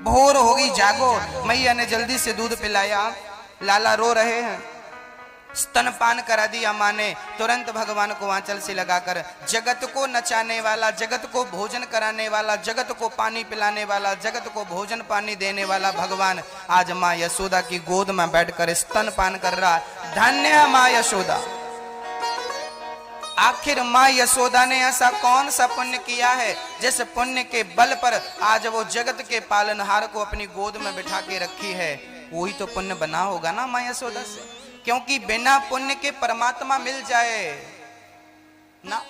भोर होगी जागो। मैया ने जल्दी से दूध पिलाया। लाला रो रहे हैं, स्तनपान करा दिया माँ ने। तुरंत भगवान को आंचल से लगाकर, जगत को नचाने वाला, जगत को भोजन कराने वाला, जगत को पानी पिलाने वाला, जगत को भोजन पानी देने वाला भगवान आज माँ यशोदा की गोद में बैठकर स्तनपान कर रहा। धन्य है माँ यशोदा। आखिर माँ यशोदा ने ऐसा कौन सा पुण्य किया है जिस पुण्य के बल पर आज वो जगत के पालनहार को अपनी गोद में बिठा के रखी है। कोई तो पुण्य बना होगा ना माँ यशोदा से, क्योंकि बिना पुण्य के परमात्मा मिल जाए ना।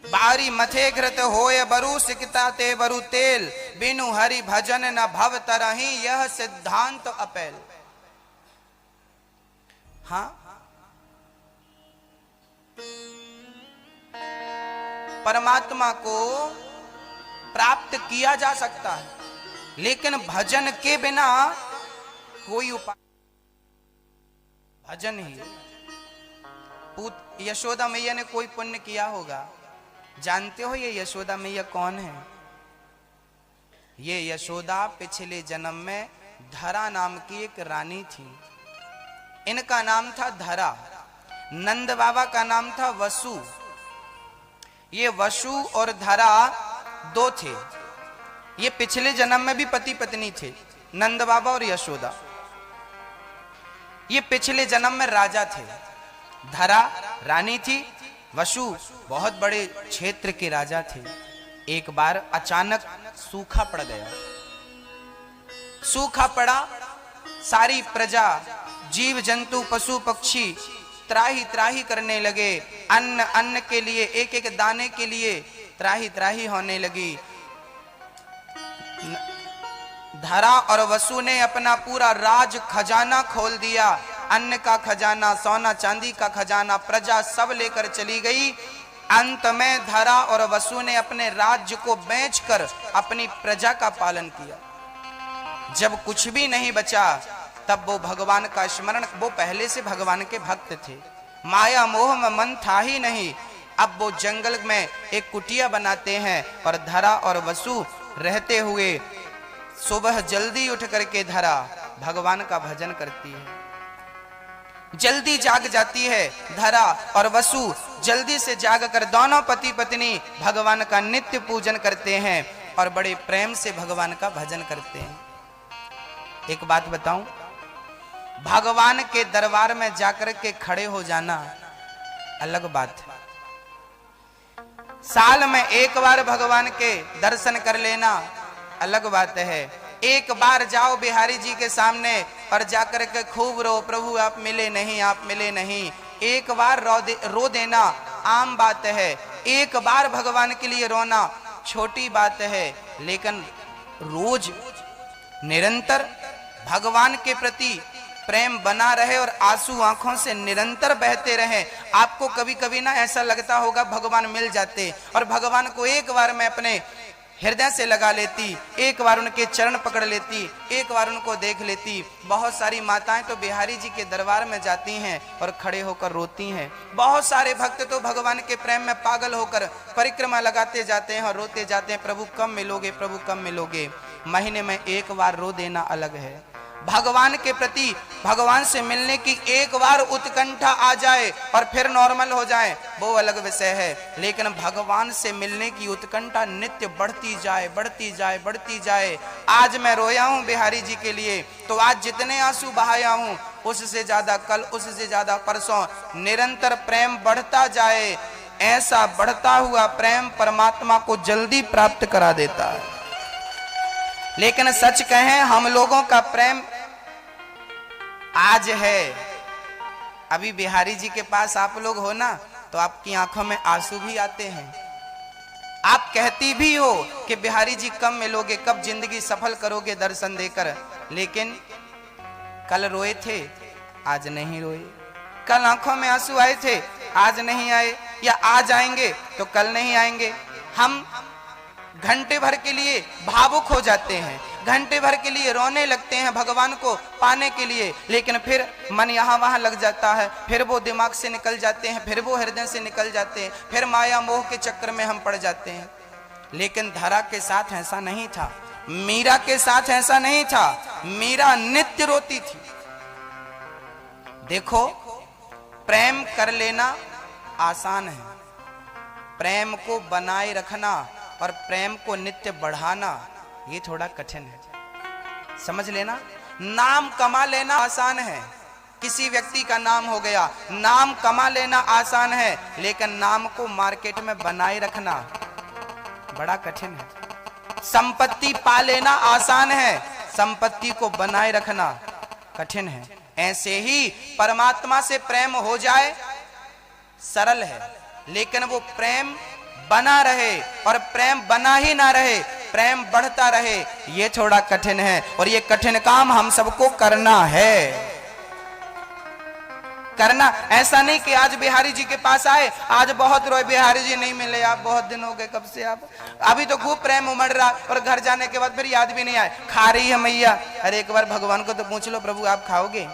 बारी मथे घृत होय बरु सिकता ते बरु तेल, बिनु हरि भजन न भव तरहि यह सिद्धांत अपेल। हाँ, परमात्मा को प्राप्त किया जा सकता है, लेकिन भजन के बिना कोई उपाय, भजन ही। यशोदा मैया ने कोई पुण्य किया होगा। जानते हो ये यशोदा मैया कौन है? ये यशोदा पिछले जन्म में धरा नाम की एक रानी थी। इनका नाम था धरा, नंद बाबा का नाम था वसु। ये वसु और धरा दो थे। ये पिछले जन्म में भी पति पत्नी थे, नंद बाबा और यशोदा। ये पिछले जन्म में राजा थे। धरा रानी थी, वसु बहुत बड़े क्षेत्र के राजा थे। एक बार अचानक सूखा पड़ गया। सूखा पड़ा, सारी प्रजा, जीव जंतु, पशु पक्षी त्राही त्राही करने लगे। अन्न अन्न के लिए, एक एक दाने के लिए त्राही त्राही होने लगी। धरा और वसु ने अपना पूरा राज खजाना खोल दिया। अन्न का खजाना, सोना चांदी का खजाना, प्रजा सब लेकर चली गई। अंत में धरा और वसु ने अपने राज्य को बेचकर अपनी प्रजा का पालन किया। जब कुछ भी नहीं बचा, तब वो भगवान का स्मरण, वो पहले से भगवान के भक्त थे, माया मोह में मन था ही नहीं। अब वो जंगल में एक कुटिया बनाते हैं और धरा और वसु रहते हुए सुबह जल्दी उठ करके धरा भगवान का भजन करती है। जल्दी जाग जाती है धरा, और वसु जल्दी से जाग कर दोनों पति पत्नी भगवान का नित्य पूजन करते हैं और बड़े प्रेम से भगवान का भजन करते हैं। एक बात बताऊं, भगवान के दरबार में जाकर के खड़े हो जाना अलग बात है। साल में एक बार भगवान के दर्शन कर लेना अलग बात है। एक बार जाओ बिहारी जी के सामने और जाकर के खूब रो, प्रभु आप मिले नहीं, आप मिले नहीं। एक बार रो देना आम बात है। एक बार भगवान के लिए रोना छोटी बात है, लेकिन रोज निरंतर भगवान के प्रति प्रेम बना रहे और आंसू आंखों से निरंतर बहते रहे। आपको कभी कभी ना ऐसा लगता होगा भगवान मिल जाते, और भगवान को एक बार मैं अपने हृदय से लगा लेती, एक बार उनके चरण पकड़ लेती, एक बार उनको देख लेती। बहुत सारी माताएं तो बिहारी जी के दरबार में जाती हैं और खड़े होकर रोती हैं। बहुत सारे भक्त तो भगवान के प्रेम में पागल होकर परिक्रमा लगाते जाते हैं और रोते जाते हैं, प्रभु कब मिलोगे, प्रभु कब मिलोगे। महीने में एक बार रो देना अलग है। भगवान के प्रति, भगवान से मिलने की एक बार उत्कंठा आ जाए और फिर नॉर्मल हो जाए, वो अलग विषय है। लेकिन भगवान से मिलने की उत्कंठा नित्य बढ़ती जाए, बढ़ती जाए, बढ़ती जाए। आज मैं रोया हूँ बिहारी जी के लिए, तो आज जितने आंसू बहाया हूँ उससे ज्यादा कल, उससे ज्यादा परसों, निरंतर प्रेम बढ़ता जाए। ऐसा बढ़ता हुआ प्रेम परमात्मा को जल्दी प्राप्त करा देता है। लेकिन सच कहें, हम लोगों का प्रेम आज है। अभी बिहारी जी के पास आप लोग हो ना, तो आपकी आंखों में आंसू भी आते हैं। आप कहती भी हो कि बिहारी जी कब मिलोगे, कब जिंदगी सफल करोगे दर्शन देकर, लेकिन कल रोए थे, आज नहीं रोए। कल आंखों में आंसू आए थे, आज नहीं आए, या आज आएंगे तो कल नहीं आएंगे। हम घंटे भर के लिए भावुक हो जाते हैं, घंटे भर के लिए रोने लगते हैं भगवान को पाने के लिए, लेकिन फिर मन यहाँ वहाँ लग जाता है, फिर वो दिमाग से निकल जाते हैं, फिर वो हृदय से निकल जाते हैं, फिर माया मोह के चक्कर में हम पड़ जाते हैं। लेकिन धरा के साथ ऐसा नहीं था। मीरा के साथ ऐसा नहीं था, मीरा नित्य रोती थी। देखो, प्रेम कर लेना आसान है, प्रेम को बनाए रखना और प्रेम को नित्य बढ़ाना ये थोड़ा कठिन है। समझ लेना, नाम कमा लेना आसान है, किसी व्यक्ति का नाम हो गया, नाम कमा लेना आसान है, लेकिन नाम को मार्केट में बनाए रखना बड़ा कठिन है। संपत्ति पा लेना आसान है, संपत्ति को बनाए रखना कठिन है। ऐसे ही परमात्मा से प्रेम हो जाए सरल है, लेकिन वो प्रेम बना रहे और प्रेम बना ही ना रहे, प्रेम बढ़ता रहे, ये थोड़ा कठिन है। और ये कठिन काम हम सबको करना है। करना ऐसा नहीं कि आज बिहारी जी के पास आए, आज बहुत रोए, बिहारी जी नहीं मिले, आप बहुत दिन हो गए, कब से आप, अभी तो खूब प्रेम उमड़ रहा, और घर जाने के बाद फिर याद भी नहीं आए, खा रही है मैया। अरे एक बार भगवान को तो पूछ लो, प्रभु आप खाओगे?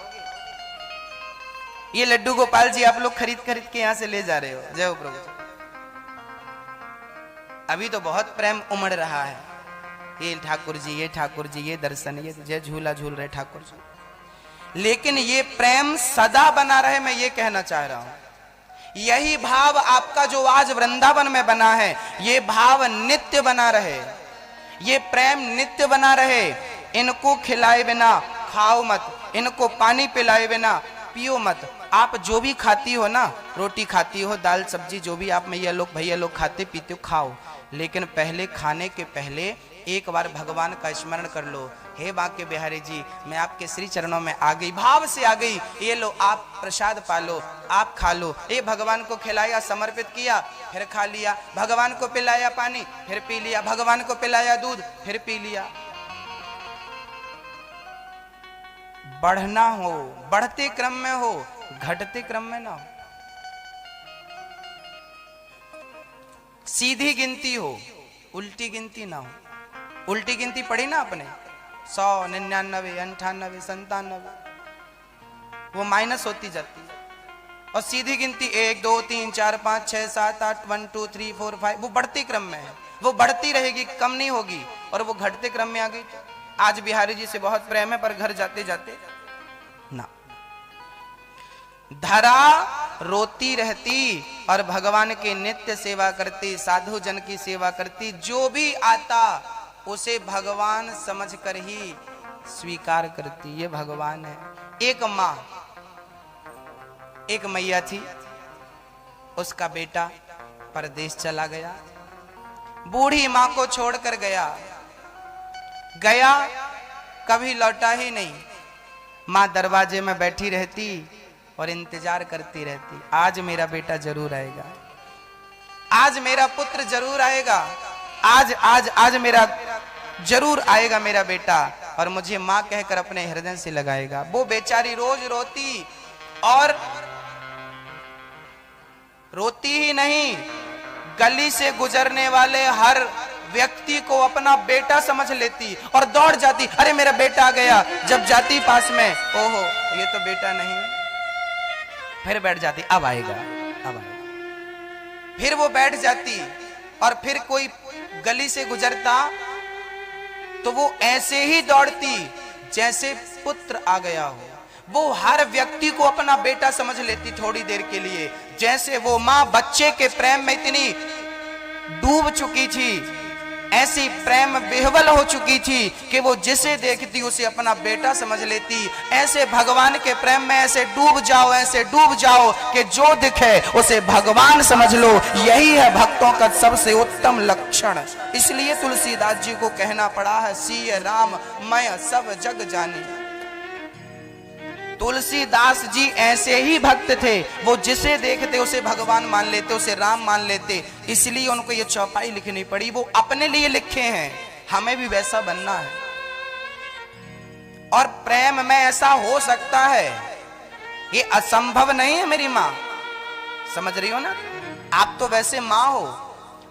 ये लड्डू गोपाल जी आप लोग खरीद खरीद के यहां से ले जा रहे हो, जय हो प्रभु। अभी तो बहुत प्रेम उमड़ रहा है, ये ठाकुर जी, ये ठाकुर जी, ये दर्शन, ये जय झूला झूल रहे ठाकुर जी, लेकिन ये प्रेम सदा बना रहे, मैं ये कहना चाह रहा हूं। यही भाव आपका जो आज वृंदावन में बना है, ये भाव नित्य बना रहे, ये प्रेम नित्य बना रहे। इनको खिलाए बिना खाओ मत, इनको पानी पिलाए बिना पियो मत। आप जो भी खाती हो ना, रोटी खाती हो, दाल सब्जी, जो भी आप मैया लोग भैया लोग खाते पीते हो, खाओ, लेकिन पहले खाने के पहले एक बार भगवान का स्मरण कर लो। हे बांके बिहारी जी, मैं आपके श्री चरणों में आ गई, भाव से आ गई, ये लो आप प्रसाद पालो, आप खा लो। ये भगवान को खिलाया, समर्पित किया, फिर खा लिया, भगवान को पिलाया पानी, फिर पी लिया, भगवान को पिलाया दूध, फिर पी लिया। बढ़ना हो, बढ़ते क्रम में हो, घटते क्रम में ना हो। सीधी गिनती हो, उल्टी गिनती ना हो। उल्टी गिनती पढ़ी ना आपने, 100, 99, 98, 97, वो माइनस होती जाती है। और सीधी गिनती 1, 2, 3, 4, 5, 6, 7, 8, 1, 2, 3, 4, 5, वो बढ़ती क्रम में है, वो बढ़ती रहेगी, कम नहीं होगी। और वो घटते क्रम में आ गई तो आज बिहारी जी से बहुत प्रेम है, पर घर जाते जाते ना। धरा रोती रहती और भगवान की नित्य सेवा करती, साधु जन की सेवा करती, जो भी आता उसे भगवान समझकर ही स्वीकार करती। ये भगवान है। एक माँ, एक मैया थी, उसका बेटा परदेश चला गया, बूढ़ी माँ को छोड़कर गया, कभी लौटा ही नहीं। माँ दरवाजे में बैठी रहती और इंतजार करती रहती, आज मेरा बेटा जरूर आएगा, आज मेरा पुत्र जरूर आएगा, आज मेरा जरूर आएगा मेरा बेटा, और मुझे माँ कहकर अपने हृदय से लगाएगा। वो बेचारी रोज रोती, और रोती ही नहीं, गली से गुजरने वाले हर व्यक्ति को अपना बेटा समझ लेती और दौड़ जाती, अरे मेरा बेटा आ गया। जब जाती पास में, ओहो ये तो बेटा नहीं, फिर बैठ जाती, अब आएगा, अब आएगा। फिर वो बैठ जाती, और फिर कोई गली से गुजरता तो वो ऐसे ही दौड़ती जैसे पुत्र आ गया हो। वो हर व्यक्ति को अपना बेटा समझ लेती थोड़ी देर के लिए। जैसे वो माँ बच्चे के प्रेम में इतनी डूब चुकी थी, ऐसी प्रेम विह्वल हो चुकी थी कि वो जिसे देखती उसे अपना बेटा समझ लेती। ऐसे भगवान के प्रेम में ऐसे डूब जाओ, ऐसे डूब जाओ कि जो दिखे उसे भगवान समझ लो। यही है भक्तों का सबसे उत्तम लक्षण। इसलिए तुलसीदास जी को कहना पड़ा है, सिय राम मैं सब जग जानी। तुलसीदास जी ऐसे ही भक्त थे, वो जिसे देखते उसे भगवान मान लेते, उसे राम मान लेते। इसलिए उनको ये चौपाई लिखनी पड़ी। वो अपने लिए लिखे हैं, हमें भी वैसा बनना है। और प्रेम में ऐसा हो सकता है, ये असंभव नहीं है। मेरी माँ, समझ रही हो ना, आप तो वैसे माँ हो,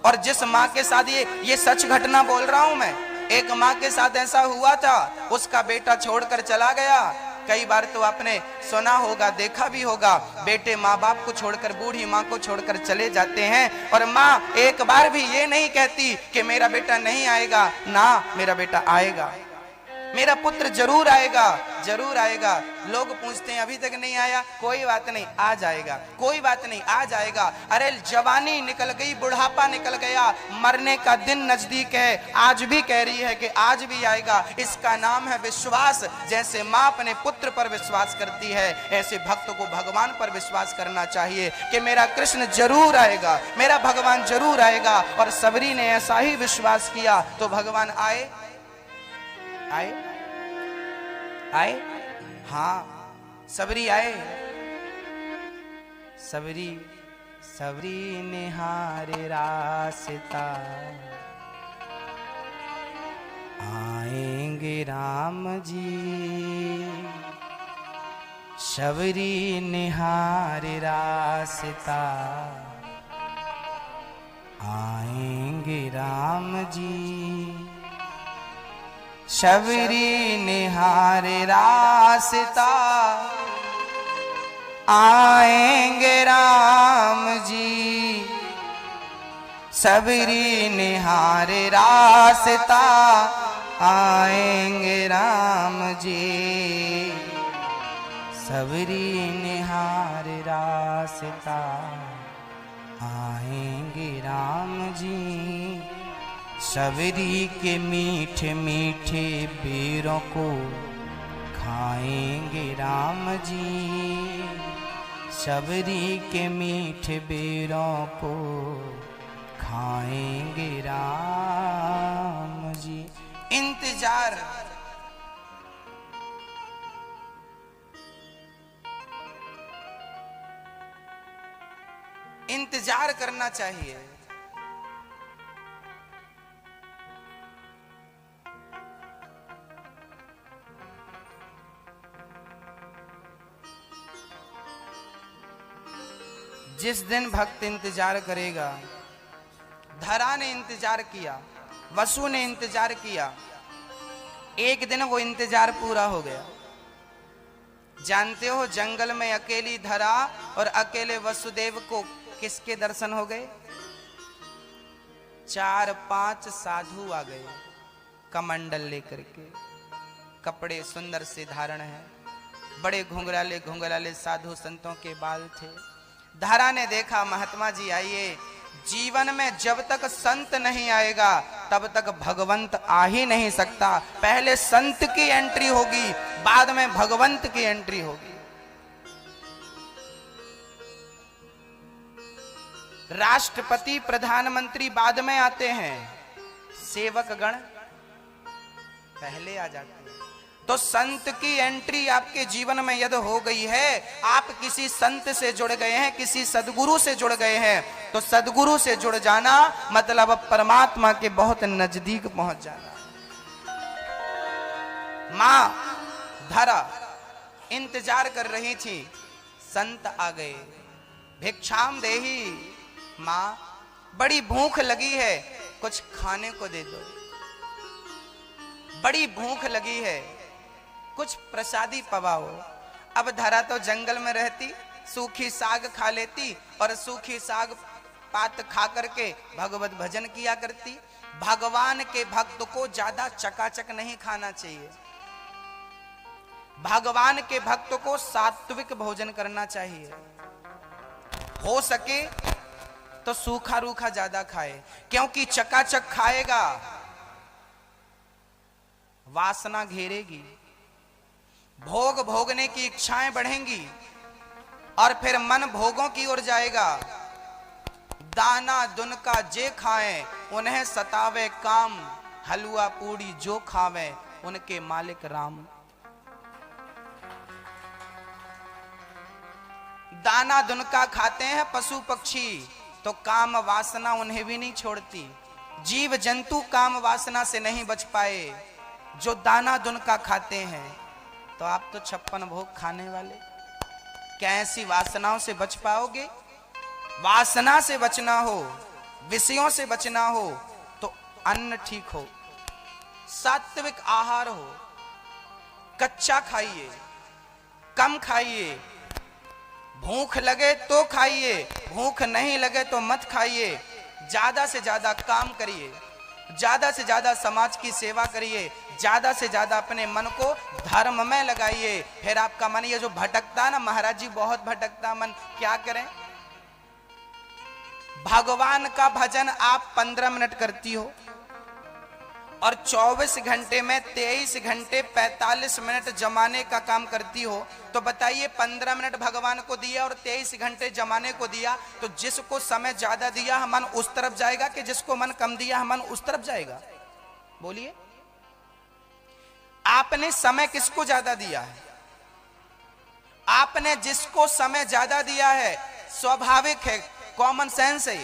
और जिस माँ के साथ ये सच घटना बोल रहा हूं मैं, एक माँ के साथ ऐसा हुआ था, उसका बेटा छोड़कर चला गया, कई बार तो आपने सुना होगा, देखा भी होगा, बेटे माँ बाप को छोड़कर, बूढ़ी माँ को छोड़कर चले जाते हैं और माँ एक बार भी ये नहीं कहती कि मेरा बेटा नहीं आएगा, ना मेरा बेटा आएगा, मेरा पुत्र जरूर आएगा, जरूर आएगा। लोग पूछते हैं अभी तक नहीं आया, कोई बात नहीं आ जाएगा, कोई बात नहीं आ जाएगा। अरे जवानी निकल गई, बुढ़ापा निकल गया, मरने का दिन नजदीक है, आज भी कह रही है कि आज भी आएगा। इसका नाम है विश्वास। जैसे माँ अपने पुत्र पर विश्वास करती है, ऐसे भक्त को भगवान पर विश्वास करना चाहिए कि मेरा कृष्ण जरूर आएगा, मेरा भगवान जरूर आएगा। और सबरी ने ऐसा ही विश्वास किया तो भगवान आए, आए, आए, हाँ सबरी आए। सबरी, सबरी निहारे रास्ता, आएंगे राम जी। सबरी निहारे रास्ता, आएंगे राम जी। सबरी निहारे रास्ता, आएंगे राम जी। सबरी निहारे रास्ता, आएंगे राम जी। सबरी निहारे रास्ता, आएंगे राम जी। सबरी के मीठे मीठे बेरों को खाएंगे राम जी। सबरी के मीठे बेरों को खाएंगे राम जी। इंतजार, इंतजार करना चाहिए। जिस दिन भक्त इंतजार करेगा, धरा ने इंतजार किया, वसु ने इंतजार किया, एक दिन वो इंतजार पूरा हो गया। जानते हो जंगल में अकेली धरा और अकेले वसुदेव को किसके दर्शन हो गए? 4-5 साधु आ गए, कमंडल लेकर के, कपड़े सुंदर से धारण है, बड़े घुंघराले घुंघराले साधु संतों के बाल थे। धारा ने देखा महात्मा जी आइए, जीवन में जब तक संत नहीं आएगा तब तक भगवंत आ ही नहीं सकता। पहले संत की एंट्री होगी, बाद में भगवंत की एंट्री होगी। राष्ट्रपति प्रधानमंत्री बाद में आते हैं, सेवक गण पहले आ जाते हैं। तो संत की एंट्री आपके जीवन में यदि हो गई है, आप किसी संत से जुड़ गए हैं, किसी सदगुरु से जुड़ गए हैं, तो सदगुरु से जुड़ जाना मतलब परमात्मा के बहुत नजदीक पहुंच जाना। मां धरा इंतजार कर रही थी, संत आ गए। भिक्षाम देही, मां बड़ी भूख लगी है, कुछ खाने को दे दो। बड़ी भूख लगी है, कुछ प्रसादी पवाओ। अब धरा तो जंगल में रहती, सूखी साग खा लेती और सूखी साग पात खा करके भगवत भजन किया करती। भगवान के भक्त को ज्यादा चकाचक नहीं खाना चाहिए। भगवान के भक्त को सात्विक भोजन करना चाहिए। हो सके तो सूखा रूखा ज्यादा खाए, क्योंकि चकाचक खाएगा वासना घेरेगी, भोग भोगने की इच्छाएं बढ़ेंगी और फिर मन भोगों की ओर जाएगा। दाना दुनका जे खाएं उन्हें सतावे काम, हलवा पूड़ी जो खावे उनके मालिक राम। दाना दुनका खाते हैं पशु पक्षी, तो काम वासना उन्हें भी नहीं छोड़ती। जीव जंतु काम वासना से नहीं बच पाए जो दाना दुनका खाते हैं। तो आप तो 56 भोग खाने वाले, क्या ऐसी वासनाओं से बच पाओगे? वासना से बचना हो, विषयों से बचना हो तो अन्न ठीक हो, सात्विक आहार हो, कच्चा खाइए, कम खाइए, भूख लगे तो खाइए, भूख नहीं लगे तो मत खाइए। ज्यादा से ज्यादा काम करिए, ज्यादा से ज्यादा समाज की सेवा करिए, ज्यादा से ज्यादा अपने मन को धर्म में लगाइए। फिर आपका मन ये जो भटकता ना, महाराज जी बहुत भटकता मन, क्या करें? भगवान का भजन आप 15 मिनट करती हो और 24 घंटे में 23 घंटे 45 मिनट जमाने का काम करती हो, तो बताइए 15 मिनट भगवान को दिया और 23 घंटे जमाने को दिया, तो जिसको समय ज्यादा दिया मन उस तरफ जाएगा कि जिसको मन कम दिया मन उस तरफ जाएगा? बोलिए, आपने समय किसको ज्यादा दिया है? आपने जिसको समय ज्यादा दिया है, स्वाभाविक है, कॉमन सेंस है,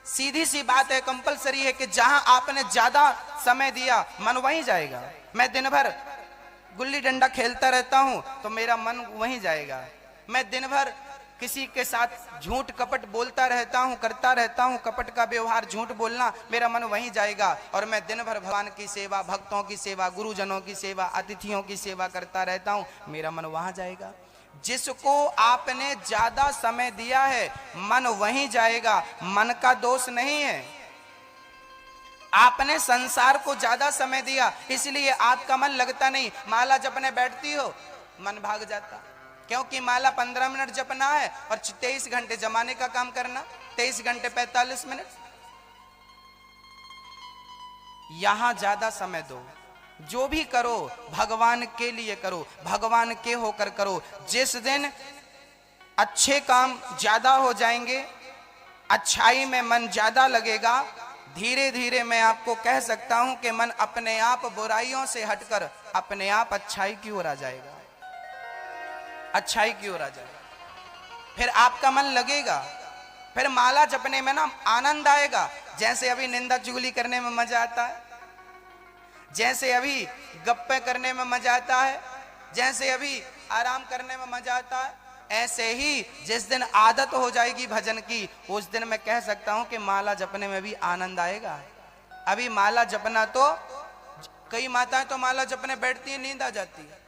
सीधी सी बात है, कंपलसरी है कि जहां आपने ज्यादा समय दिया मन वहीं जाएगा। मैं दिन भर गुल्ली डंडा खेलता रहता हूं तो मेरा मन वहीं जाएगा। मैं दिन भर किसी के साथ झूठ कपट बोलता रहता हूं, करता रहता हूं, कपट का व्यवहार, झूठ बोलना, मेरा मन वहीं जाएगा। और मैं दिन भर भगवान की सेवा, भक्तों की सेवा, गुरुजनों की सेवा, अतिथियों की सेवा करता रहता हूं, मेरा मन वहां जाएगा। जिसको आपने ज्यादा समय दिया है मन वहीं जाएगा, मन का दोष नहीं है। आपने संसार को ज्यादा समय दिया इसलिए आपका मन लगता नहीं। माला जपने बैठती हो मन भाग जाता, क्योंकि माला 15 मिनट जपना है और 23 घंटे जमाने का काम करना, 23 घंटे 45 मिनट। यहां ज्यादा समय दो, जो भी करो भगवान के लिए करो, भगवान के होकर करो। जिस दिन अच्छे काम ज्यादा हो जाएंगे, अच्छाई में मन ज्यादा लगेगा, धीरे धीरे मैं आपको कह सकता हूं कि मन अपने आप बुराइयों से हटकर अपने आप अच्छाई की ओर आ जाएगा, अच्छाई की ओर आ जाएगा। फिर आपका मन लगेगा, फिर माला जपने में ना आनंद आएगा। जैसे अभी निंदा चुगली करने में मजा आता है, जैसे अभी गप्पे करने में मजा आता है, जैसे अभी आराम करने में मजा आता है, ऐसे ही जिस दिन आदत हो जाएगी भजन की, उस दिन मैं कह सकता हूं कि माला जपने में भी आनंद आएगा। अभी माला जपना तो कई माताएं तो माला जपने बैठती है, नींद आ जाती है,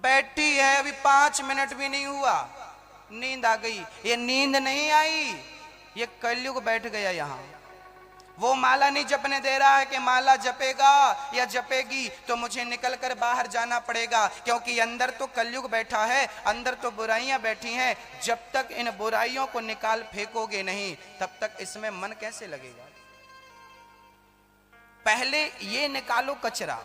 बैठी है अभी 5 मिनट भी नहीं हुआ नींद आ गई। ये नींद नहीं आई, ये कलयुग बैठ गया यहां। वो माला नहीं जपने दे रहा है कि माला जपेगा या जपेगी तो मुझे निकलकर बाहर जाना पड़ेगा, क्योंकि अंदर तो कलयुग बैठा है, अंदर तो बुराइयां बैठी हैं। जब तक इन बुराइयों को निकाल फेंकोगे नहीं तब तक इसमें मन कैसे लगेगा? पहले ये निकालो कचरा,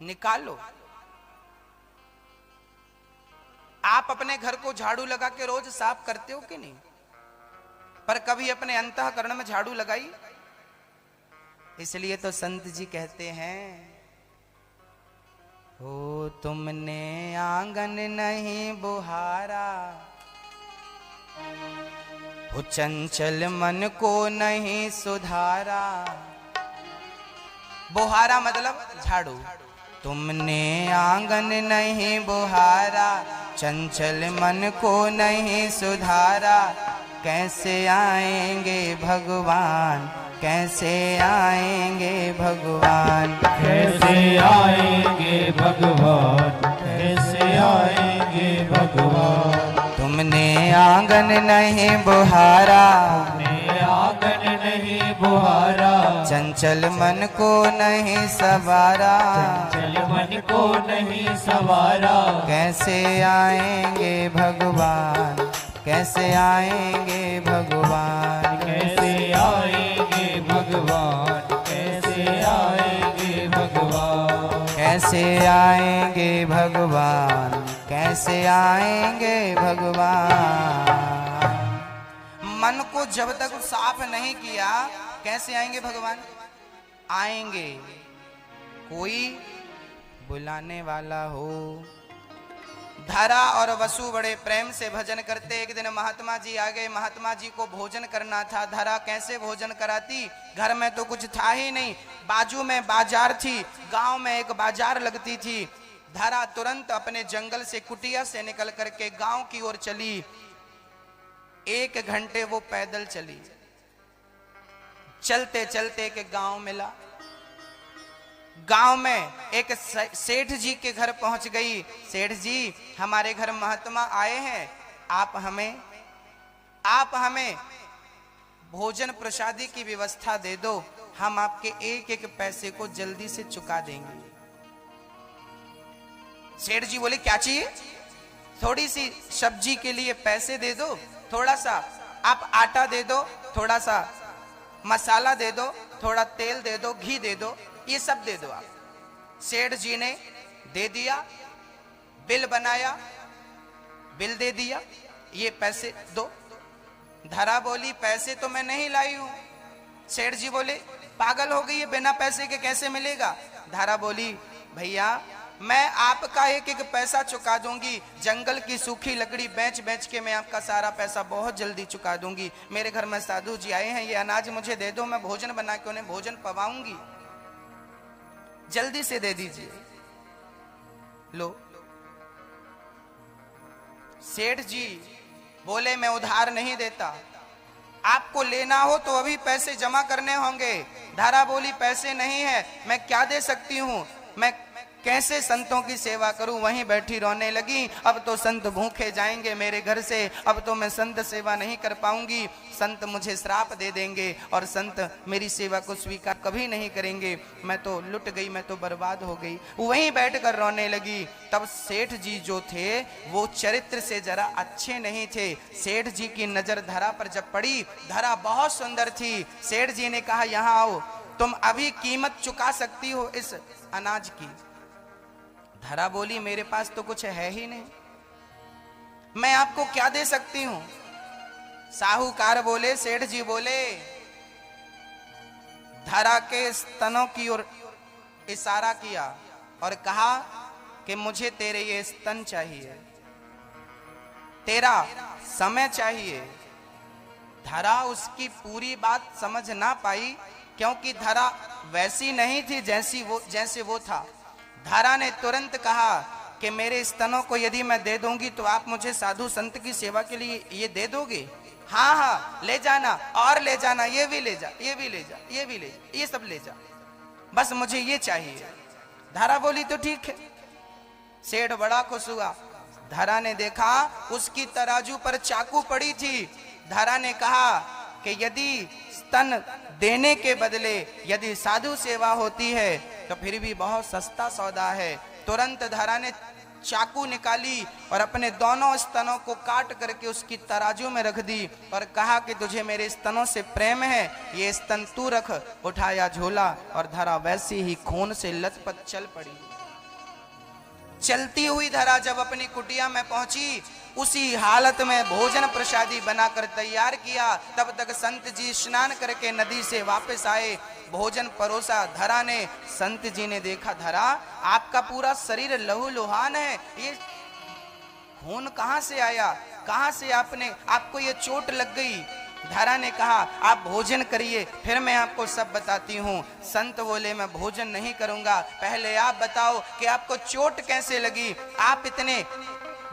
निकालो। आप अपने घर को झाड़ू लगा के रोज साफ करते हो कि नहीं? पर कभी अपने अंतःकरण में झाड़ू लगाई? इसलिए तो संत जी कहते हैं, हो तुमने आंगन नहीं बुहारा, हो चंचल मन को नहीं सुधारा। बुहारा मतलब झाड़ू। तुमने आंगन नहीं बुहारा, चंचल मन को नहीं सुधारा, कैसे आएंगे भगवान, कैसे आएंगे भगवान, कैसे आएंगे भगवान, कैसे आएंगे भगवान। तुमने आंगन नहीं बुहारा, तुमने आंगन नहीं बुहारा, चंचल मन को नहीं सवारा, चंचल मन को नहीं सवारा, कैसे आएंगे भगवान, कैसे आएंगे भगवान, कैसे आएंगे भगवान, कैसे आएंगे भगवान, कैसे आएंगे भगवान, कैसे आएंगे भगवान। मन को जब तक साफ नहीं किया कैसे आएंगे भगवान? आएंगे, कोई बुलाने वाला हो। धरा और वसु बड़े प्रेम से भजन करते। एक दिन महात्मा जी आ गए, महात्मा जी को भोजन करना था। धरा कैसे भोजन कराती? घर में तो कुछ था ही नहीं, बाजू में बाजार थी, गांव में एक बाजार लगती थी। धरा तुरंत अपने जंगल से, कुटिया से निकल करके गांव की ओर चली। 1 घंटे वो पैदल चली। चलते चलते एक गांव मिला। गांव में एक सेठ जी के घर पहुंच गई। सेठ जी, हमारे घर महात्मा आए हैं, आप हमें भोजन प्रसादी की व्यवस्था दे दो, हम आपके एक एक पैसे को जल्दी से चुका देंगे। सेठ जी बोले, क्या चाहिए? थोड़ी सी सब्जी के लिए पैसे दे दो, थोड़ा सा आप आटा दे दो, थोड़ा सा मसाला दे दो, थोड़ा तेल दे दो, घी दे दो, ये सब दे दो आप। सेठ जी ने दे दिया, बिल बनाया, बिल दे दिया, ये पैसे दो। धरा बोली, पैसे तो मैं नहीं लाई हूं। सेठ जी बोले, पागल हो गई है, बिना पैसे के कैसे मिलेगा? धरा बोली, भैया मैं आपका एक एक पैसा चुका दूंगी, जंगल की सूखी लकड़ी बेच बेच के मैं आपका सारा पैसा बहुत जल्दी चुका दूंगी। मेरे घर में साधु जी आए हैं, ये अनाज मुझे दे दो, मैं भोजन बना के उन्हें भोजन पवाऊंगी, जल्दी से दे दीजिए। लो। सेठ जी बोले, मैं उधार नहीं देता, आपको लेना हो तो अभी पैसे जमा करने होंगे। धारा बोली, पैसे नहीं है, मैं क्या दे सकती हूं, मैं कैसे संतों की सेवा करूं? वहीं बैठी रोने लगी। अब तो संत भूखे जाएंगे मेरे घर से, अब तो मैं संत सेवा नहीं कर पाऊंगी, संत मुझे श्राप दे देंगे और संत मेरी सेवा को स्वीकार कभी नहीं करेंगे, मैं तो लुट गई, मैं तो बर्बाद हो गई। वहीं बैठकर रोने लगी। तब सेठ जी जो थे वो चरित्र से जरा अच्छे नहीं थे। सेठ जी की नजर धरा पर जब पड़ी, धरा बहुत सुंदर थी। सेठ जी ने कहा, यहां आओ, तुम अभी कीमत चुका सकती हो इस अनाज की। धरा बोली, मेरे पास तो कुछ है ही नहीं, मैं आपको क्या दे सकती हूं? साहूकार बोले, सेठ जी बोले, धरा के स्तनों की ओर इशारा किया और कहा कि मुझे तेरे ये स्तन चाहिए, तेरा समय चाहिए। धरा उसकी पूरी बात समझ ना पाई, क्योंकि धरा वैसी नहीं थी जैसे वो था। धरा ने तुरंत कहा कि मेरे स्तनों को यदि मैं दे दूंगी तो आप मुझे साधु संत की सेवा के लिए ये दे दोगे? हाँ हाँ, ले जाना, और ले जाना, ये भी ले जा, ये भी ले जा, ये भी ले जा, ये सब ले जा, बस मुझे ये चाहिए। धरा बोली, तो ठीक है। सेठ बड़ा खुश हुआ। धरा ने देखा उसकी तराजू पर चाकू पड़ी थी। धरा ने कहा कि यदि स्तन देने के बदले यदि साधु सेवा होती है तो फिर भी बहुत सस्ता सौदा है। तुरंत धरा ने चाकू निकाली और अपने दोनों स्तनों को काट करके उसकी तराजू में रख दी और कहा कि तुझे मेरे स्तनों से प्रेम है, ये स्तन तू रख। उठाया झोला और धरा वैसी ही खून से लथपथ चल पड़ी। चलती हुई धरा जब अपनी कुटिया में पहुंची, उसी हालत में भोजन प्रसादी बनाकर तैयार किया। तब तक संत जी स्नान करके नदी से वापस आए, भोजन परोसा। धरा ने, संत जी ने देखा, धरा आपका पूरा शरीर लहूलुहान है, ये खून कहां से आया, कहां से आपको ये चोट लग गई? धरा ने कहा, आप भोजन करिए, फिर मैं आपको सब बताती हूँ। संत बोले, मैं भोजन नहीं करूंगा, पहले आप बताओ कि आपको चोट कैसे लगी, आप इतने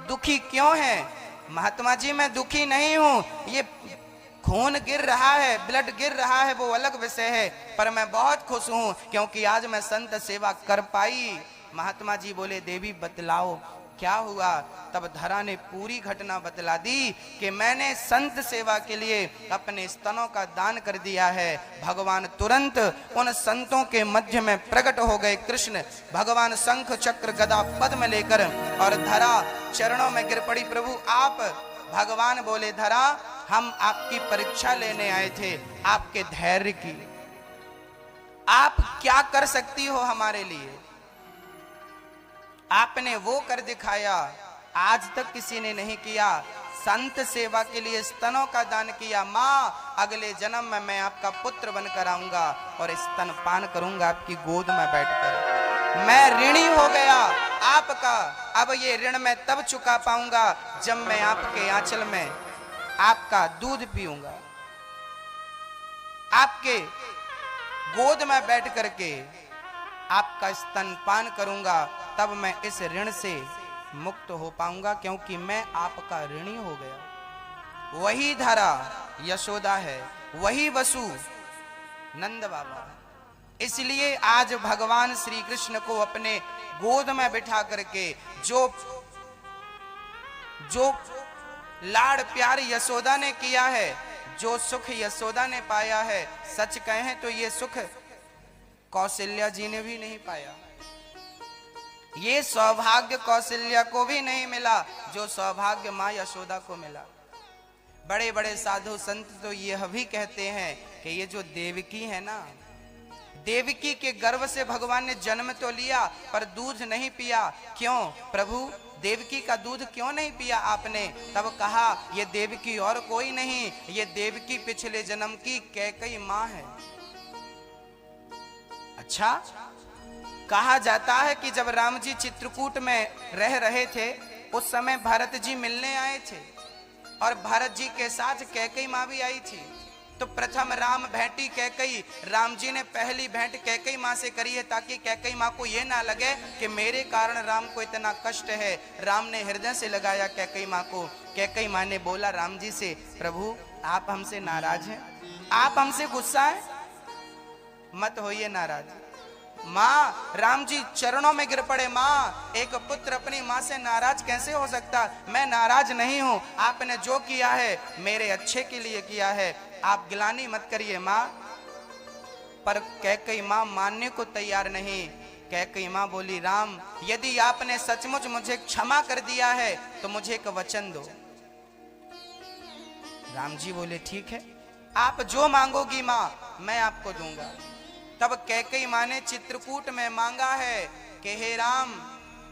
दुखी क्यों हैं? महात्मा जी, मैं दुखी नहीं हूं, ये खून गिर रहा है, ब्लड गिर रहा है, वो अलग विषय है, पर मैं बहुत खुश हूं क्योंकि आज मैं संत सेवा कर पाई। महात्मा जी बोले, देवी बतलाओ क्या हुआ? तब धरा ने पूरी घटना बतला दी कि मैंने संत सेवा के लिए अपने स्तनों का दान कर दिया है। भगवान तुरंत उन संतों के मध्य में प्रकट हो गए। कृष्ण भगवान शंख चक्र गदा पद्म लेकर और धरा चरणों में गिर पड़ी। प्रभु आप? भगवान बोले, धरा हम आपकी परीक्षा लेने आए थे, आपके धैर्य की। आप क्या कर सकती हो हमारे लिए? आपने वो कर दिखाया, आज तक किसी ने नहीं किया। संत सेवा के लिए स्तनों का दान किया। माँ, अगले जन्म में मैं आपका पुत्र बनकर आऊंगा और स्तनपान करूंगा आपकी गोद में बैठकर। मैं ऋणी हो गया आपका, अब ये ऋण मैं तब चुका पाऊंगा जब मैं आपके आंचल में आपका दूध पीऊंगा, आपके गोद में बैठ करके आपका स्तनपान करूंगा, तब मैं इस ऋण से मुक्त हो पाऊंगा, क्योंकि मैं आपका ऋणी हो गया। वही धरा यशोदा है, वही वसु नंद बाबा। इसलिए आज भगवान श्री कृष्ण को अपने गोद में बिठा करके जो लाड़ प्यार यशोदा ने किया है, जो सुख यशोदा ने पाया है, सच कहें तो ये सुख कौशल्या जी ने भी नहीं पाया। ये सौभाग्य कौशल्या को भी नहीं मिला जो सौभाग्य मां यशोदा को मिला। बड़े बड़े साधु संत तो यह भी कहते हैं कि ये जो देवकी है ना, देवकी के गर्भ से भगवान ने जन्म तो लिया पर दूध नहीं पिया। क्यों प्रभु, देवकी का दूध क्यों नहीं पिया आपने? तब कहा ये देवकी और कोई नहीं, ये देवकी पिछले जन्म की कैकई मां है। अच्छा, कहा जाता है कि जब राम जी चित्रकूट में रह रहे थे उस समय भरत जी मिलने आए थे और भरत जी के साथ कैकई मां भी आई थी। तो प्रथम राम भेंटी कैकई, राम जी ने पहली भेंट कैकई मां से करी है ताकि कैकई मां को यह ना लगे कि मेरे कारण राम को इतना कष्ट है। राम ने हृदय से लगाया कैकई मां को। कैकई मां ने बोला राम जी से, प्रभु आप हमसे नाराज हैं, आप हमसे गुस्सा है, मत होइए नाराज। माँ, राम जी चरणों में गिर पड़े। माँ, एक पुत्र अपनी माँ से नाराज कैसे हो सकता? मैं नाराज नहीं हूँ, आपने जो किया है मेरे अच्छे के लिए किया है, आप गिलानी मत करिए माँ। पर कैकई माँ मानने को तैयार नहीं। कैकई माँ बोली, राम यदि आपने सचमुच मुझे क्षमा कर दिया है तो मुझे एक वचन दो। राम जी बोले ठीक है, आप जो मांगोगी माँ मैं आपको दूंगा। तब कैकई मां ने चित्रकूट में मांगा है कि हे राम,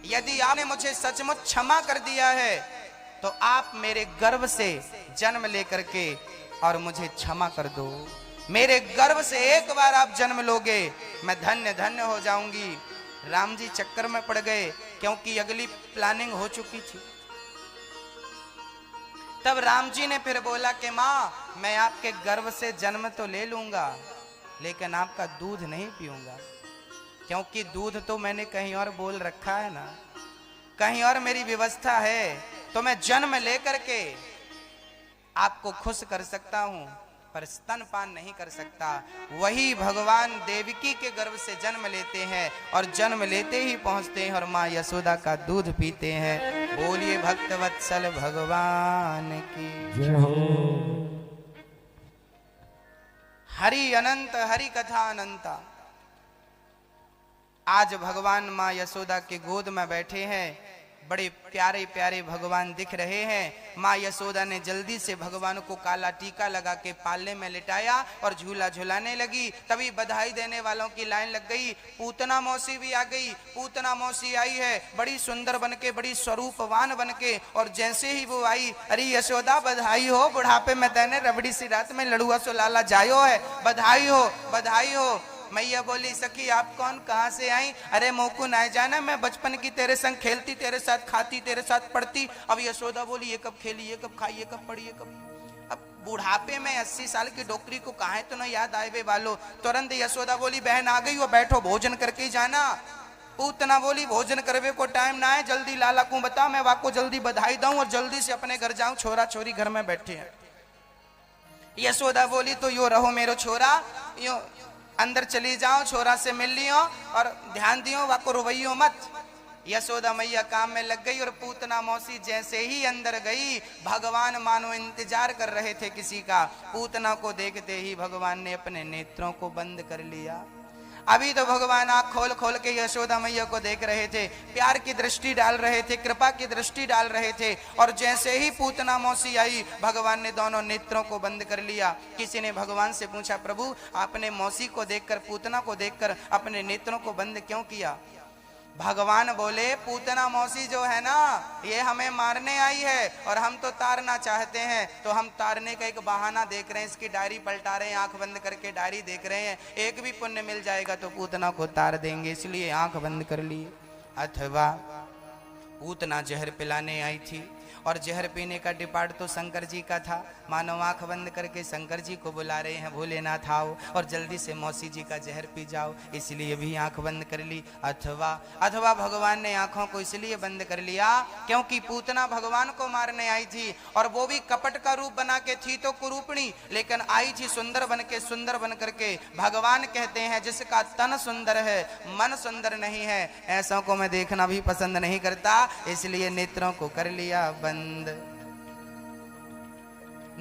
यदि आपने मुझे सचमुच क्षमा कर दिया है तो आप मेरे गर्भ से जन्म लेकर के और मुझे क्षमा कर दो। मेरे गर्भ से एक बार आप जन्म लोगे मैं धन्य धन्य हो जाऊंगी। राम जी चक्कर में पड़ गए क्योंकि अगली प्लानिंग हो चुकी थी। तब राम जी ने फिर बोला कि माँ, मैं आपके गर्भ से जन्म तो ले लूंगा लेकिन आपका दूध नहीं पीऊंगा, क्योंकि दूध तो मैंने कहीं और बोल रखा है ना, कहीं और मेरी व्यवस्था है। तो मैं जन्म लेकर के आपको खुश कर सकता हूं पर स्तनपान नहीं कर सकता। वही भगवान देवकी के गर्भ से जन्म लेते हैं और जन्म लेते ही पहुंचते हैं और माँ यशोदा का दूध पीते हैं। बोलिए भक्तवत्सल भगवान की जय हो। हरि अनंत, हरि कथा अनंता। आज भगवान माँ यशोदा के गोद में बैठे हैं, बड़े प्यारे प्यारे भगवान दिख रहे हैं। माँ यशोदा ने जल्दी से भगवान को काला टीका लगा के पालने में लिटाया और झूला झुलाने लगी। तभी बधाई देने वालों की लाइन लग गई। पूतना मौसी भी आ गई। पूतना मौसी आई है बड़ी सुंदर बनके, बड़ी स्वरूपवान बनके, और जैसे ही वो आई, अरे यशोदा बधाई हो, बुढ़ापे में तैने रबड़ी सी रात में लड़ुआ सो लाला जायो है, बधाई हो बधाई हो। मैया बोली, सखी आप कौन, कहाँ से आई? अरे मोकू ना जाना, मैं बचपन की तेरे संग खेलती, तेरे साथ खाती, तेरे साथ पढ़ती। अब यशोदा बोली, ये कब खेली, ये कब खाई, ये कब पढ़ी, ये कब। अब बुढ़ापे में 80 साल की डोकरी को कहाँ तो ना याद आए वे वालों। तुरंत यशोदा बोली, बहन आ गई हो, बैठो भोजन करके ही जाना। पूतना बोली, भोजन करवे को टाइम ना है, जल्दी लाला को बता, मैं वाको जल्दी बधाई दूं और जल्दी से अपने घर जाऊं। छोरा छोरी घर में बैठे हैं। यशोदा बोली, तो यो रहो मेरो छोरा, यो अंदर चली जाओ, छोरा से मिल लियो और ध्यान दियो, वाको रोवैयो मत। यशोदा मैया काम में लग गई और पूतना मौसी जैसे ही अंदर गई, भगवान मानो इंतजार कर रहे थे किसी का। पूतना को देखते ही भगवान ने अपने नेत्रों को बंद कर लिया। अभी तो भगवान आंख खोल खोल के यशोदा मैया को देख रहे थे, प्यार की दृष्टि डाल रहे थे, कृपा की दृष्टि डाल रहे थे। और जैसे ही पूतना मौसी आई, भगवान ने दोनों नेत्रों को बंद कर लिया। किसी ने भगवान से पूछा, प्रभु आपने मौसी को देखकर, पूतना को देखकर अपने नेत्रों को बंद क्यों किया? भगवान बोले, पूतना मौसी जो है ना, ये हमें मारने आई है और हम तो तारना चाहते हैं, तो हम तारने का एक बहाना देख रहे हैं। इसकी डायरी पलटा रहे हैं, आंख बंद करके डायरी देख रहे हैं, एक भी पुण्य मिल जाएगा तो पूतना को तार देंगे, इसलिए आंख बंद कर ली। अथवा पूतना जहर पिलाने आई थी और जहर पीने का डिपार्ट तो शंकर जी का था। मानो आंख बंद करके शंकर जी को बुला रहे हैं, भोलेनाथ आओ और जल्दी से मौसी जी का जहर पी जाओ, इसलिए भी आंख बंद कर ली। अथवा भगवान ने आंखों को इसलिए बंद कर लिया क्योंकि पूतना भगवान को मारने आई थी, और वो भी कपट का रूप बना के थी तो कुरूपणी, लेकिन आई थी सुंदर बन के, सुंदर बन करके। भगवान कहते हैं जिसका तन सुंदर है मन सुंदर नहीं है, ऐसों को मैं देखना भी पसंद नहीं करता, इसलिए नेत्रों को कर लिया बंद,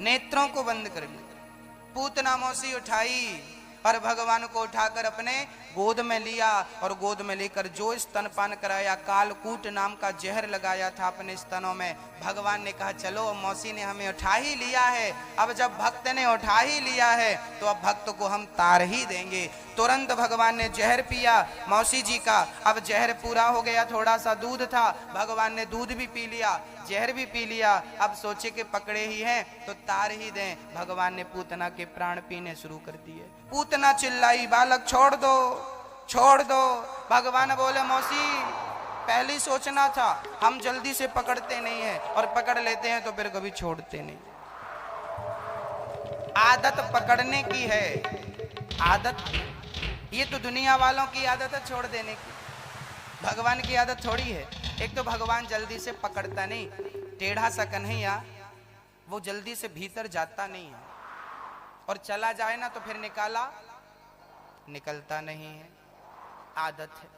नेत्रों को बंद कर लिया। पूतना मौसी उठाई और भगवान को उठाकर अपने गोद में लिया, और गोद में लेकर जो स्तनपान कराया, कालकूट नाम का जहर लगाया था अपने स्तनों में। भगवान ने कहा चलो मौसी ने हमें उठा ही लिया है, अब जब भक्त ने उठा ही लिया है तो अब भक्त को हम तार ही देंगे। तुरंत भगवान ने जहर पिया मौसी जी का। अब जहर पूरा हो गया, थोड़ा सा दूध था, भगवान ने दूध भी पी लिया, जहर भी पी लिया। अब सोचे कि पकड़े ही हैं तो तार ही दें, भगवान ने पूतना के प्राण पीने शुरू कर दिए। पूतना चिल्लाई बालक छोड़ दो, छोड़ दो। भगवान बोले मौसी पहले सोचना था, हम जल्दी से पकड़ते नहीं हैं, और पकड़ लेते हैं तो फिर कभी छोड़ते नहीं। आदत पकड़ने की है, आदत ये तो दुनिया वालों की आदत है छोड़ देने की, भगवान की आदत थोड़ी है। एक तो भगवान जल्दी से पकड़ता नहीं, टेढ़ा सा कन्हैया वो जल्दी से भीतर जाता नहीं है, और चला जाए ना तो फिर निकलता नहीं है, आदत है।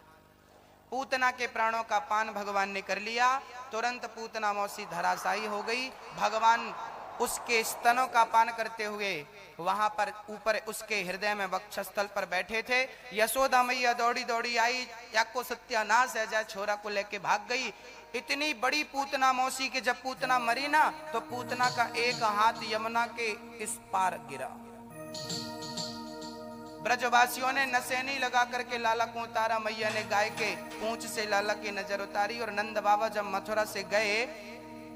पूतना के प्राणों का पान भगवान ने कर लिया, तुरंत पूतना मौसी धराशायी हो गई। भगवान उसके स्तनों का पान करते हुए वहां पर ऊपर उसके हृदय में वक्षस्थल पर बैठे थे। यशोदा मैया दौड़ी दौड़ी आई, या को सत्यानाश है जाए, छोरा को लेके भाग गई। इतनी बड़ी पूतना मौसी के जब पूतना मरी ना तो पूतना का एक हाथ यमुना के इस पार गिरा। ब्रजवासियों ने नसेनी लगा करके लाला को उतारा, मैया ने गाय के पूंछ से लाला की नजर उतारी। और नंद बाबा जब मथुरा से गए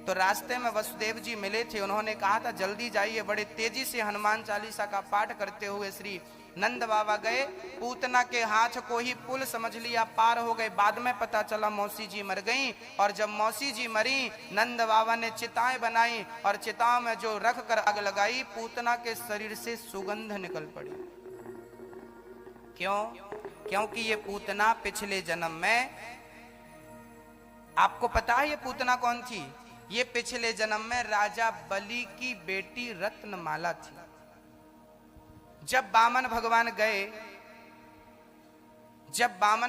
तो रास्ते में वसुदेव जी मिले थे, उन्होंने कहा था जल्दी जाइए। बड़े तेजी से हनुमान चालीसा का पाठ करते हुए श्री नंद बाबा गए। पूतना के हाथ को ही पुल समझ लिया, पार हो गए। बाद में पता चला मौसी जी मर गईं, और जब मौसी जी मरी नंद बाबा ने चिताएं बनाई, और चिताओं में जो रख कर आग लगाई, पूतना के शरीर से सुगंध निकल पड़ी। क्यों? क्योंकि ये पूतना पिछले जन्म में, आपको पता है ये पूतना कौन थी? ये पिछले जन्म में राजा बलि की बेटी रत्नमाला थी। जब वामन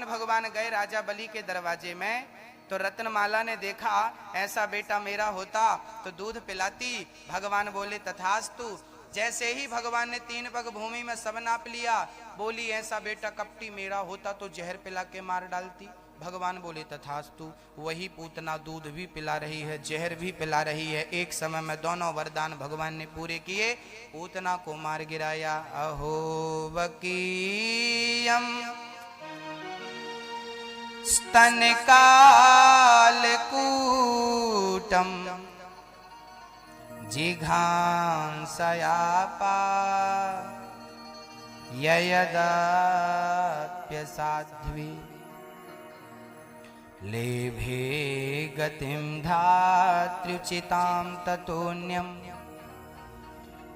भगवान गए राजा बलि के दरवाजे में, तो रत्नमाला ने देखा ऐसा बेटा मेरा होता तो दूध पिलाती। भगवान बोले तथास्तु। जैसे ही भगवान ने 3 पग भूमि में सब नाप लिया, बोली ऐसा बेटा कपटी मेरा होता तो जहर पिला के मार डालती। भगवान बोले तथास्तु। वही पूतना दूध भी पिला रही है, जहर भी पिला रही है। एक समय में दोनों वरदान भगवान ने पूरे किए, पूतना को मार गिराया। अहो वकीयम स्तन कालकूटम जिघांसयापा ययदाप्यसाध्वी लेभे गतिं धात्र्युचितां ततोऽन्यं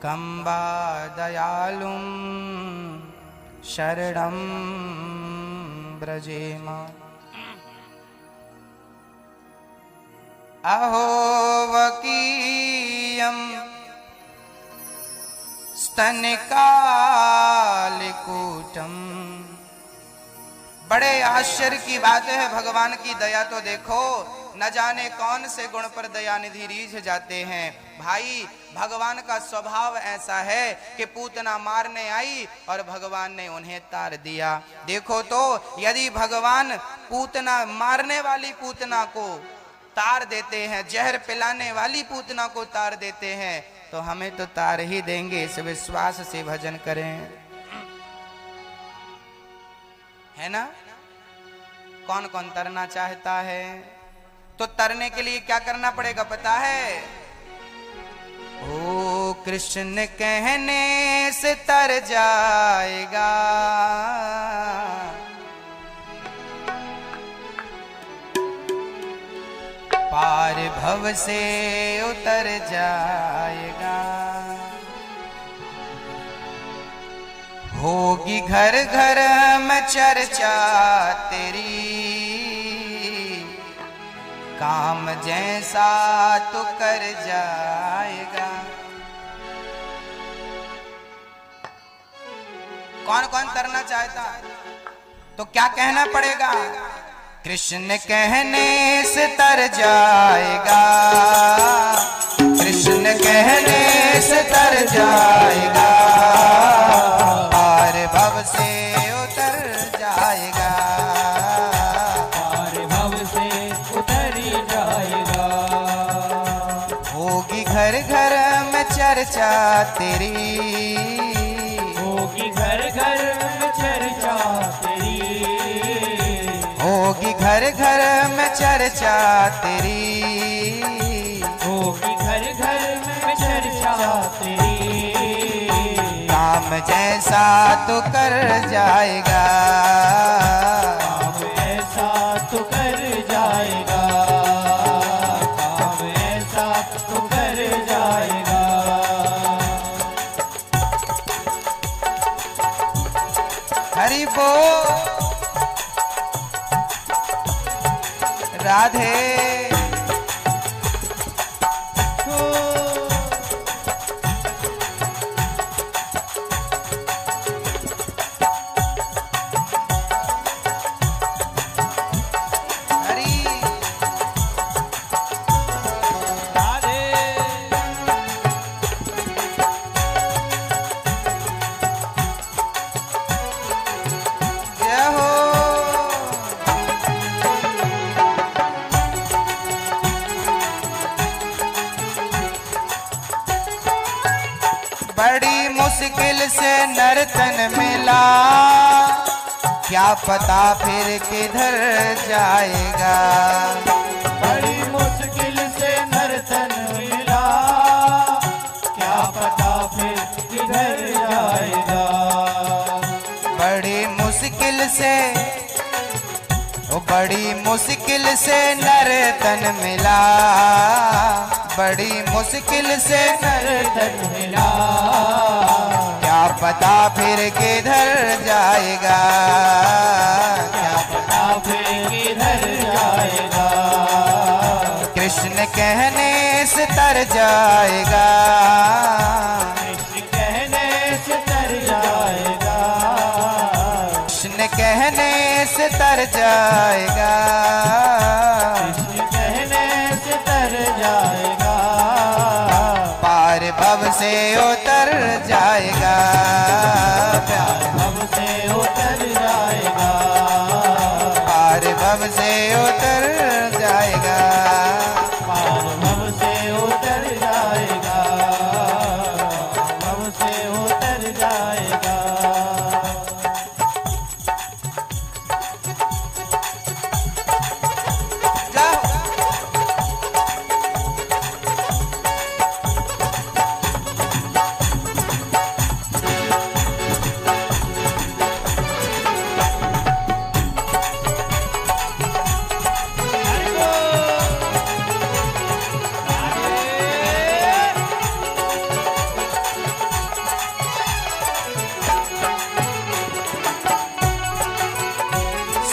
कं वा दयालुं शरणं व्रजेम। अहो वकीयं स्तनकालकूटम। बड़े आश्चर्य की बात है, भगवान की दया तो देखो, न जाने कौन से गुण पर दयानिधि रीझ जाते हैं। भाई भगवान का स्वभाव ऐसा है कि पूतना मारने आई और भगवान ने उन्हें तार दिया। देखो तो यदि भगवान पूतना मारने वाली पूतना को तार देते हैं, जहर पिलाने वाली पूतना को तार देते हैं, तो हमें तो तार ही देंगे। इस विश्वास से भजन करें, है ना। कौन कौन तरना चाहता है? तो तरने के लिए क्या करना पड़ेगा पता है? ओ कृष्ण कहने से तर जाएगा, पार पार भव से उतर जाएगा। होगी घर घर में चर्चा तेरी, काम जैसा तो कर जाएगा। कौन कौन तरना चाहता तो क्या कहना पड़ेगा? कृष्ण कहने से तर जाएगा, कृष्ण कहने से तर जाएगा, पार भव से उतर जाएगा, पार भव से उतर जाएगा। होगी घर घर में चर्चा तेरी, होगी घर घर में चर्चा तेरी, होगी घर घर में चर्चा तेरी, होगी घर घर में चर्चा तेरी, काम जैसा तो कर जाएगा, काम ऐसा तो कर जाएगा, काम ऐसा तो कर जाएगा। हरि बोल राधे। हरि राधे जय हो। बड़ी मुश्किल से नर्तन मिला, क्या पता फिर किधर जाएगा, बड़ी मुश्किल से नर्तन मिला, क्या पता फिर किधर जाएगा, बड़ी मुश्किल से ओ बड़ी मुश्किल से नर्तन मिला, बड़ी मुश्किल से नर्तन मिला, क्या पता फिर किधर जाएगा, क्या पता फिर किधर जाएगा, कृष्ण कहने से तर जाएगा, कृष्ण कहने से तर जाएगा, कृष्ण कहने से तर जाएगा, कृष्ण कहने से तर जाएगा, पार भव से उतर जाएगा, प्यार हमसे उतर जाएगा, पार भव से उतर जाएगा, पार हमसे उतर जाएगा, हमसे उतर जाएगा। जाओ।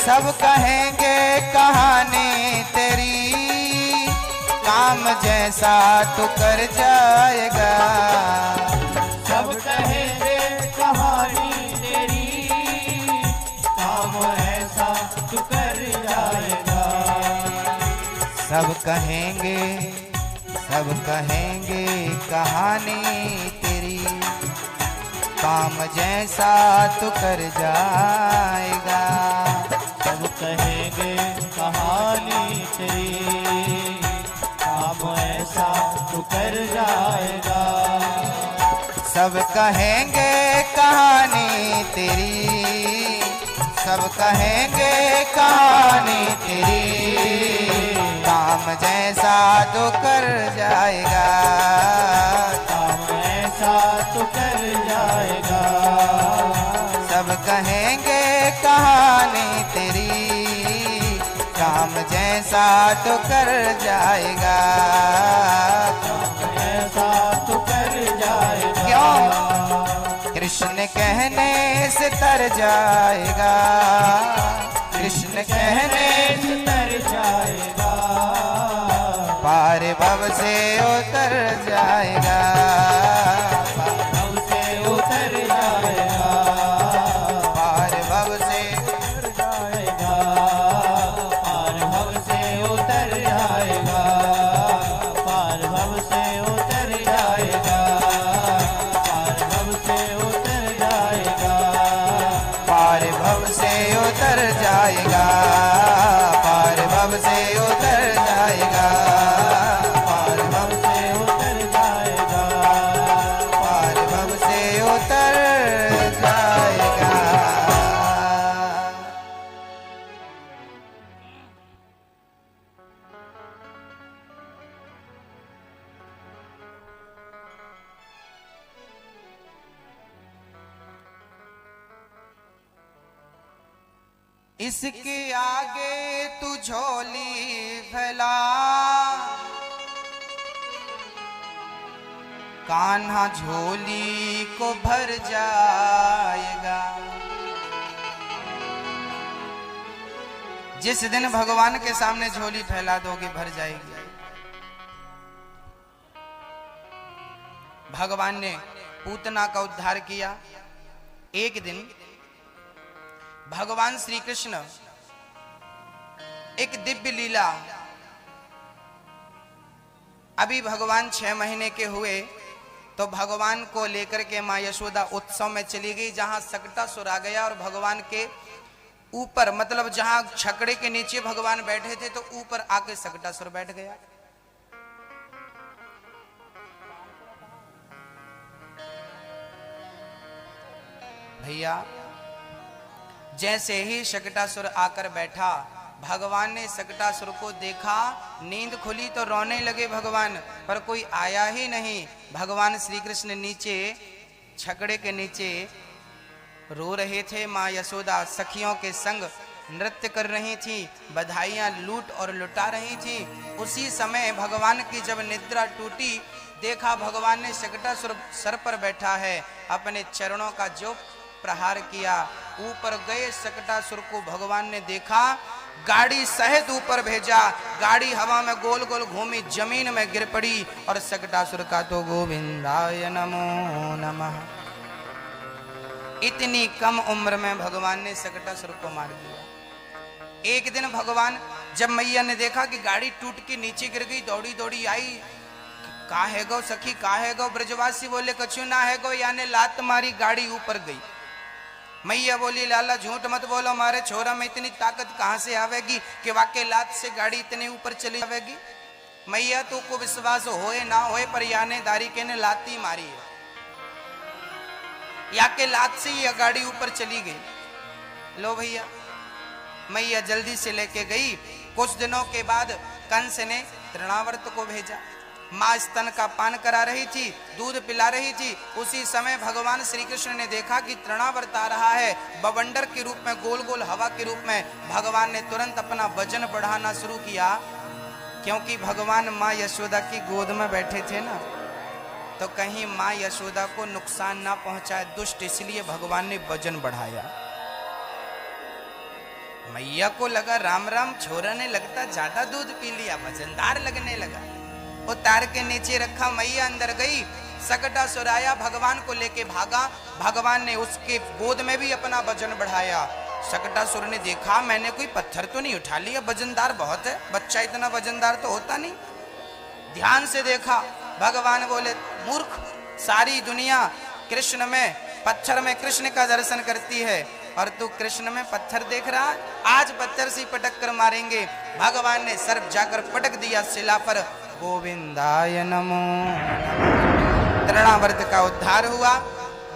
सब कहेंगे कहानी तेरी, काम जैसा तो कर जाएगा, सब कहेंगे कहानी तेरी, काम ऐसा तू कर जाएगा, सब कहेंगे कहानी तेरी, काम जैसा तो कर जाएगा, सब कहेंगे कहानी तेरी, काम ऐसा तू कर जाएगा, सब कहेंगे कहानी तेरी, सब कहेंगे कहानी तेरी, काम जैसा तो कर जाएगा, काम ऐसा तू कर जाएगा, सब कहेंगे कहानी तेरी, काम काम जैसा तो कर जाएगा। ऐसा तो कर जाएगा। क्यों? कृष्ण कहने से तर जाएगा, कृष्ण कहने से तर जाएगा। पार भव से उतर जाएगा, भव से उतर जाएगा। पार भव से उतर जाएगा। पार भव से उतर जाएगा। पार भव से उतर जाएगा। पार भव से उतर जाएगा। पार भव से उतर जाएगा, पार भव से उतर जाएगा, पार भव से उतर जाएगा, पार भव से उतर जाएगा। इसके आगे तू झोली फैला, कान्हा झोली को भर जाएगा। जिस दिन भगवान के सामने झोली फैला दोगे भर जाएगी। भगवान ने पूतना का उद्धार किया। एक दिन भगवान श्री कृष्ण एक दिव्य लीला, अभी भगवान 6 महीने के हुए तो भगवान को लेकर के मां यशोदा उत्सव में चली गई, जहां सकटासुर आ गया और भगवान के ऊपर, मतलब जहां छकड़े के नीचे भगवान बैठे थे तो ऊपर आके सकटासुर बैठ गया। भैया जैसे ही शकटासुर आकर बैठा, भगवान ने शकटासुर को देखा, नींद खुली तो रोने लगे भगवान, पर कोई आया ही नहीं। भगवान श्री कृष्ण नीचे छकड़े के नीचे रो रहे थे। माँ यशोदा सखियों के संग नृत्य कर रही थी, बधाइयां लूट और लुटा रही थी। उसी समय भगवान की जब निद्रा टूटी, देखा भगवान ने शकटासुर सर पर बैठा है, अपने चरणों का जो प्रहार किया, ऊपर गए शकटासुर को भगवान ने देखा, गाड़ी सहित ऊपर भेजा, गाड़ी हवा में गोल गोल घूमी, जमीन में गिर पड़ी और शकटासुर का तो गोविंदाय नमो नमः। इतनी कम उम्र में भगवान ने शकटासुर को मार दिया। एक दिन भगवान जब मैया ने देखा कि गाड़ी टूट के नीचे गिर गई, दौड़ी दौड़ी आई, का है गो सखी, का है गो? ब्रजवासी बोले कछु ना है गो, यानी लात मारी, गाड़ी ऊपर गई। मैया बोली लाला झूठ मत बोलो, हमारे छोरा में इतनी ताकत कहां से आवेगी कि वाकई लात से गाड़ी इतने ऊपर चली जाएगी? मैया तो को विश्वास होए ना होए, पर याने दारी के ने लाती मारी है, या के लात से ही गाड़ी ऊपर चली गई। लो भैया, मैया जल्दी से लेके गई। कुछ दिनों के बाद कंस ने तृणावर्त को भेजा। माँ स्तन का पान करा रही थी, दूध पिला रही थी। उसी समय भगवान श्री कृष्ण ने देखा कि तृणावर्त आ रहा है, बवंडर के रूप में, गोल गोल हवा के रूप में। भगवान ने तुरंत अपना वजन बढ़ाना शुरू किया, क्योंकि भगवान माँ यशोदा की गोद में बैठे थे ना, तो कहीं माँ यशोदा को नुकसान ना पहुंचाए दुष्ट, इसलिए भगवान ने वजन बढ़ाया। मैया को लगा राम राम, छोरा ने लगता ज्यादा दूध पी लिया, वजनदार लगने लगा। उतार के नीचे रखा, मैया अंदर गई, शकटासुर आया, भगवान को लेके भागा। भगवान ने उसके गोद में भी अपना वजन बढ़ाया। शकटासुर ने देखा मैंने कोई पत्थर तो नहीं उठा लिया, वजनदार बहुत है, बच्चा इतना वजनदार तो होता नहीं। ध्यान से देखा, भगवान बोले मूर्ख, सारी दुनिया कृष्ण में, पत्थर में कृष्ण का दर्शन करती है और तू कृष्ण में पत्थर देख रहा है? आज पत्थर से पटक कर मारेंगे। भगवान ने सर्प जाकर पटक दिया शिला पर। गोविंदाय नमो। तृणावर्त का उद्धार हुआ।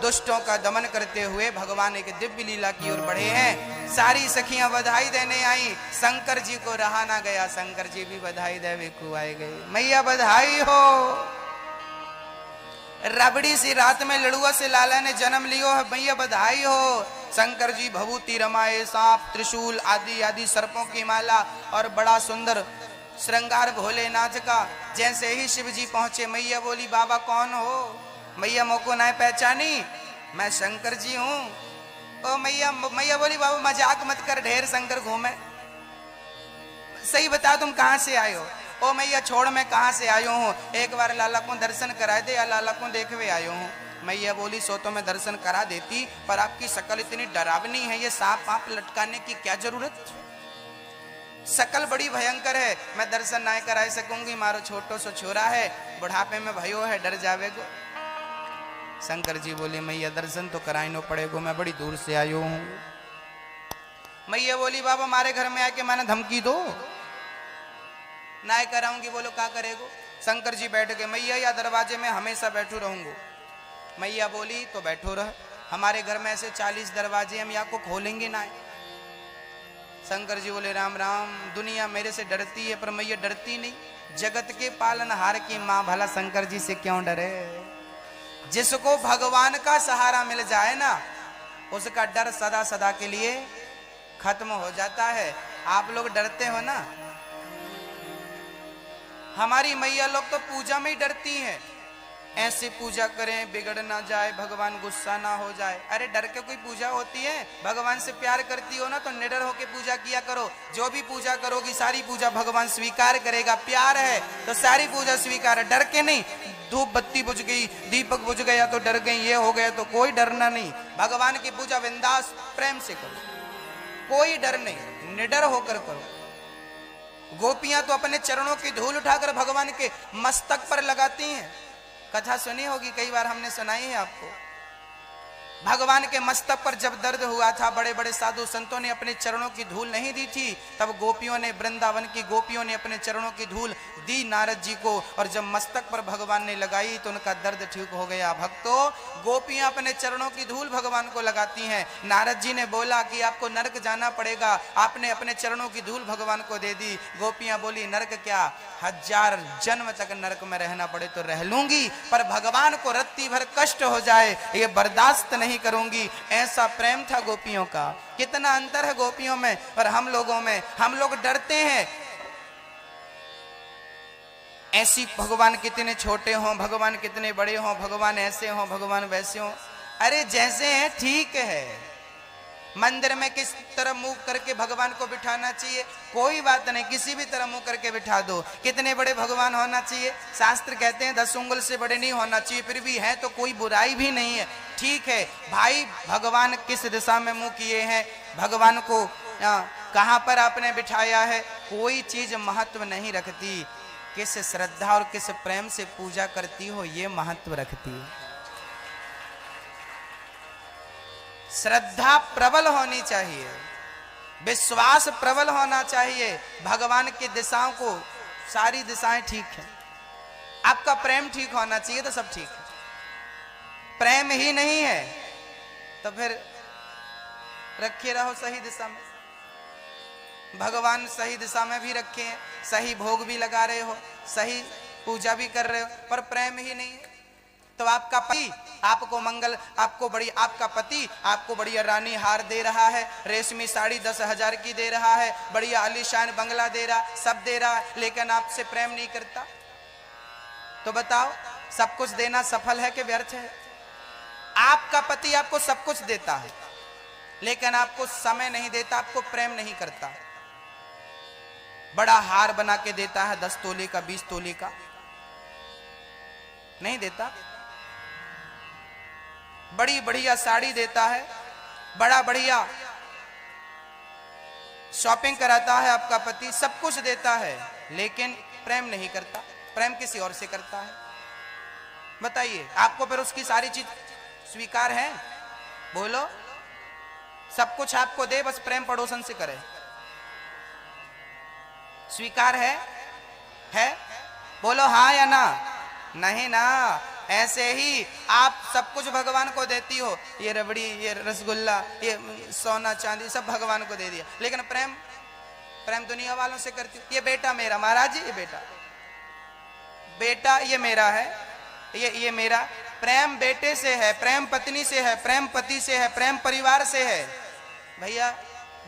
दुष्टों का दमन करते हुए भगवान एक दिव्य लीला की ओर बढ़े हैं। सारी सखियां बधाई देने आई, शंकर जी को रहा ना गया, शंकर जी भी बधाई देवे को आए गए। मैया बधाई हो, रबड़ी सी रात में लड़ुआ से लाला ने जन्म लियो है, मैया बधाई हो। शंकर जी भभूति रमाए, सांप त्रिशूल आदि आदि सर्पों की माला और बड़ा सुंदर श्रृंगार भोलेनाथ का। जैसे ही शिव जी पहुंचे, मैया बोली बाबा कौन हो? मैया मोको ना पहचानी, मैं शंकर जी हूं। ओ मैया बोली बाबा मजाक मत कर, ढेर शंकर घूमे, सही बता तुम कहां से आए हो? ओ मैया छोड़, मैं कहां से आयो हूं, एक बार लाला को दर्शन करा दे, या लाला को देखवे आयो हूं। मैया बोली सो तो मैं दर्शन करा देती, पर आपकी शक्ल इतनी डरावनी है, ये सांप वाप लटकाने की क्या जरूरत? शकल बड़ी भयंकर है, मैं दर्शन ना करा सकूंगी, मारो छोटो सो छोरा है, बुढ़ापे में भयो है, डर जावेगो। शंकर जी बोले मैया दर्शन तो कराई नो पड़ेगो, मैं बड़ी दूर से आयो हूं। मैया बोली बाबा मारे घर में आके मैंने धमकी दो, ना कराऊंगी। बोलो क्या करेगो? शंकर जी बैठ गए, मैया या दरवाजे में हमेशा बैठू रहूंगो। मैया बोली तो बैठो रह, हमारे घर में ऐसे 40 दरवाजे, हम या को खोलेंगे ना। शंकर जी बोले राम राम, दुनिया मेरे से डरती है पर मैया डरती नहीं, जगत के पालनहार की मां, भला शंकर जी से क्यों डरे? जिसको भगवान का सहारा मिल जाए ना, उसका डर सदा सदा के लिए खत्म हो जाता है। आप लोग डरते हो ना, हमारी मैया लोग तो पूजा में ही डरती हैं, ऐसे पूजा करें बिगड़ ना जाए, भगवान गुस्सा ना हो जाए। अरे डर के कोई पूजा होती है? भगवान से प्यार करती हो ना तो निडर होके पूजा किया करो, जो भी पूजा करोगी सारी पूजा भगवान स्वीकार करेगा। प्यार है तो सारी पूजा स्वीकार है, डर के नहीं। धूप बत्ती बुझ गई, दीपक बुझ गया तो डर गई, ये हो गया तो कोई डरना नहीं। भगवान की पूजा बिंदास प्रेम से करो, कोई डर नहीं, निडर होकर करो। गोपियां तो अपने चरणों की धूल उठाकर भगवान के मस्तक पर लगाती हैं, कथा सुनी होगी, कई बार हमने सुनाई है आपको। भगवान के मस्तक पर जब दर्द हुआ था, बड़े बड़े साधु संतों ने अपने चरणों की धूल नहीं दी थी, तब गोपियों ने, वृंदावन की गोपियों ने अपने चरणों की धूल दी नारद जी को, और जब मस्तक पर भगवान ने लगाई तो उनका दर्द ठीक हो गया। भक्तों, गोपियां अपने चरणों की धूल भगवान को लगाती हैं। नारद जी ने बोला कि आपको नरक जाना पड़ेगा, आपने अपने चरणों की धूल भगवान को दे दी। गोपियां बोली नरक क्या, 1000 जन्म तक नरक में रहना पड़े तो रह लूंगी, पर भगवान को रत्ती भर कष्ट हो जाए ये बर्दाश्त नहीं करूंगी। ऐसा प्रेम था गोपियों का। कितना अंतर है गोपियों में और हम लोगों में। हम लोग डरते हैं, ऐसी भगवान कितने छोटे हों, भगवान कितने बड़े हों, भगवान ऐसे हों, भगवान वैसे हों। अरे जैसे हैं ठीक है। मंदिर में किस तरह मुंह करके भगवान को बिठाना चाहिए, कोई बात नहीं, किसी भी तरह मुंह करके बिठा दो। कितने बड़े भगवान होना चाहिए, शास्त्र कहते हैं 10 उंगल से बड़े नहीं होना चाहिए, फिर भी है तो कोई बुराई भी नहीं है, ठीक है भाई। भगवान किस दिशा में मुंह किए हैं, भगवान को कहां पर आपने बिठाया है, कोई चीज महत्व नहीं रखती। किस श्रद्धा और किस प्रेम से पूजा करती हो ये महत्व रखती है। श्रद्धा प्रबल होनी चाहिए, विश्वास प्रबल होना चाहिए। भगवान की दिशाओं को, सारी दिशाएं ठीक है, आपका प्रेम ठीक होना चाहिए तो सब ठीक है। प्रेम ही नहीं है तो फिर रखे रहो सही दिशा में। भगवान सही दिशा में भी रखे हैं, सही भोग भी लगा रहे हो, सही पूजा भी कर रहे हो, पर प्रेम ही नहीं है तो आपका पति आपको मंगल, आपको बड़ी, आपका पति आपको बढ़िया रानी हार दे रहा है, रेशमी साड़ी 10,000 की दे रहा है, बढ़िया आलीशान बंगला दे रहा, सब दे रहा है, लेकिन आपसे प्रेम नहीं करता तो बताओ सब कुछ देना सफल है कि व्यर्थ है? आपका पति आपको सब कुछ देता है लेकिन आपको समय नहीं देता, आपको प्रेम नहीं करता। बड़ा हार बना के देता है 10 तोले का, 20 तोले का, नहीं देता। बड़ी बढ़िया साड़ी देता है, बड़ा बढ़िया शॉपिंग कराता है आपका पति, सब कुछ देता है, लेकिन प्रेम नहीं करता, प्रेम किसी और से करता है। बताइए आपको फिर उसकी सारी चीज स्वीकार है? बोलो, सब कुछ आपको दे, बस प्रेम पड़ोसन से करे, स्वीकार है? बोलो हाँ या ना? नहीं ना। ऐसे ही आप सब कुछ भगवान को देती हो, ये रबड़ी, ये रसगुल्ला, ये सोना चांदी सब भगवान को दे दिया, लेकिन प्रेम दुनिया वालों से करती हो। ये बेटा मेरा, महाराज जी ये बेटा ये मेरा है, ये मेरा, प्रेम बेटे से है, प्रेम पत्नी से है, प्रेम पति से है, प्रेम परिवार से है। भैया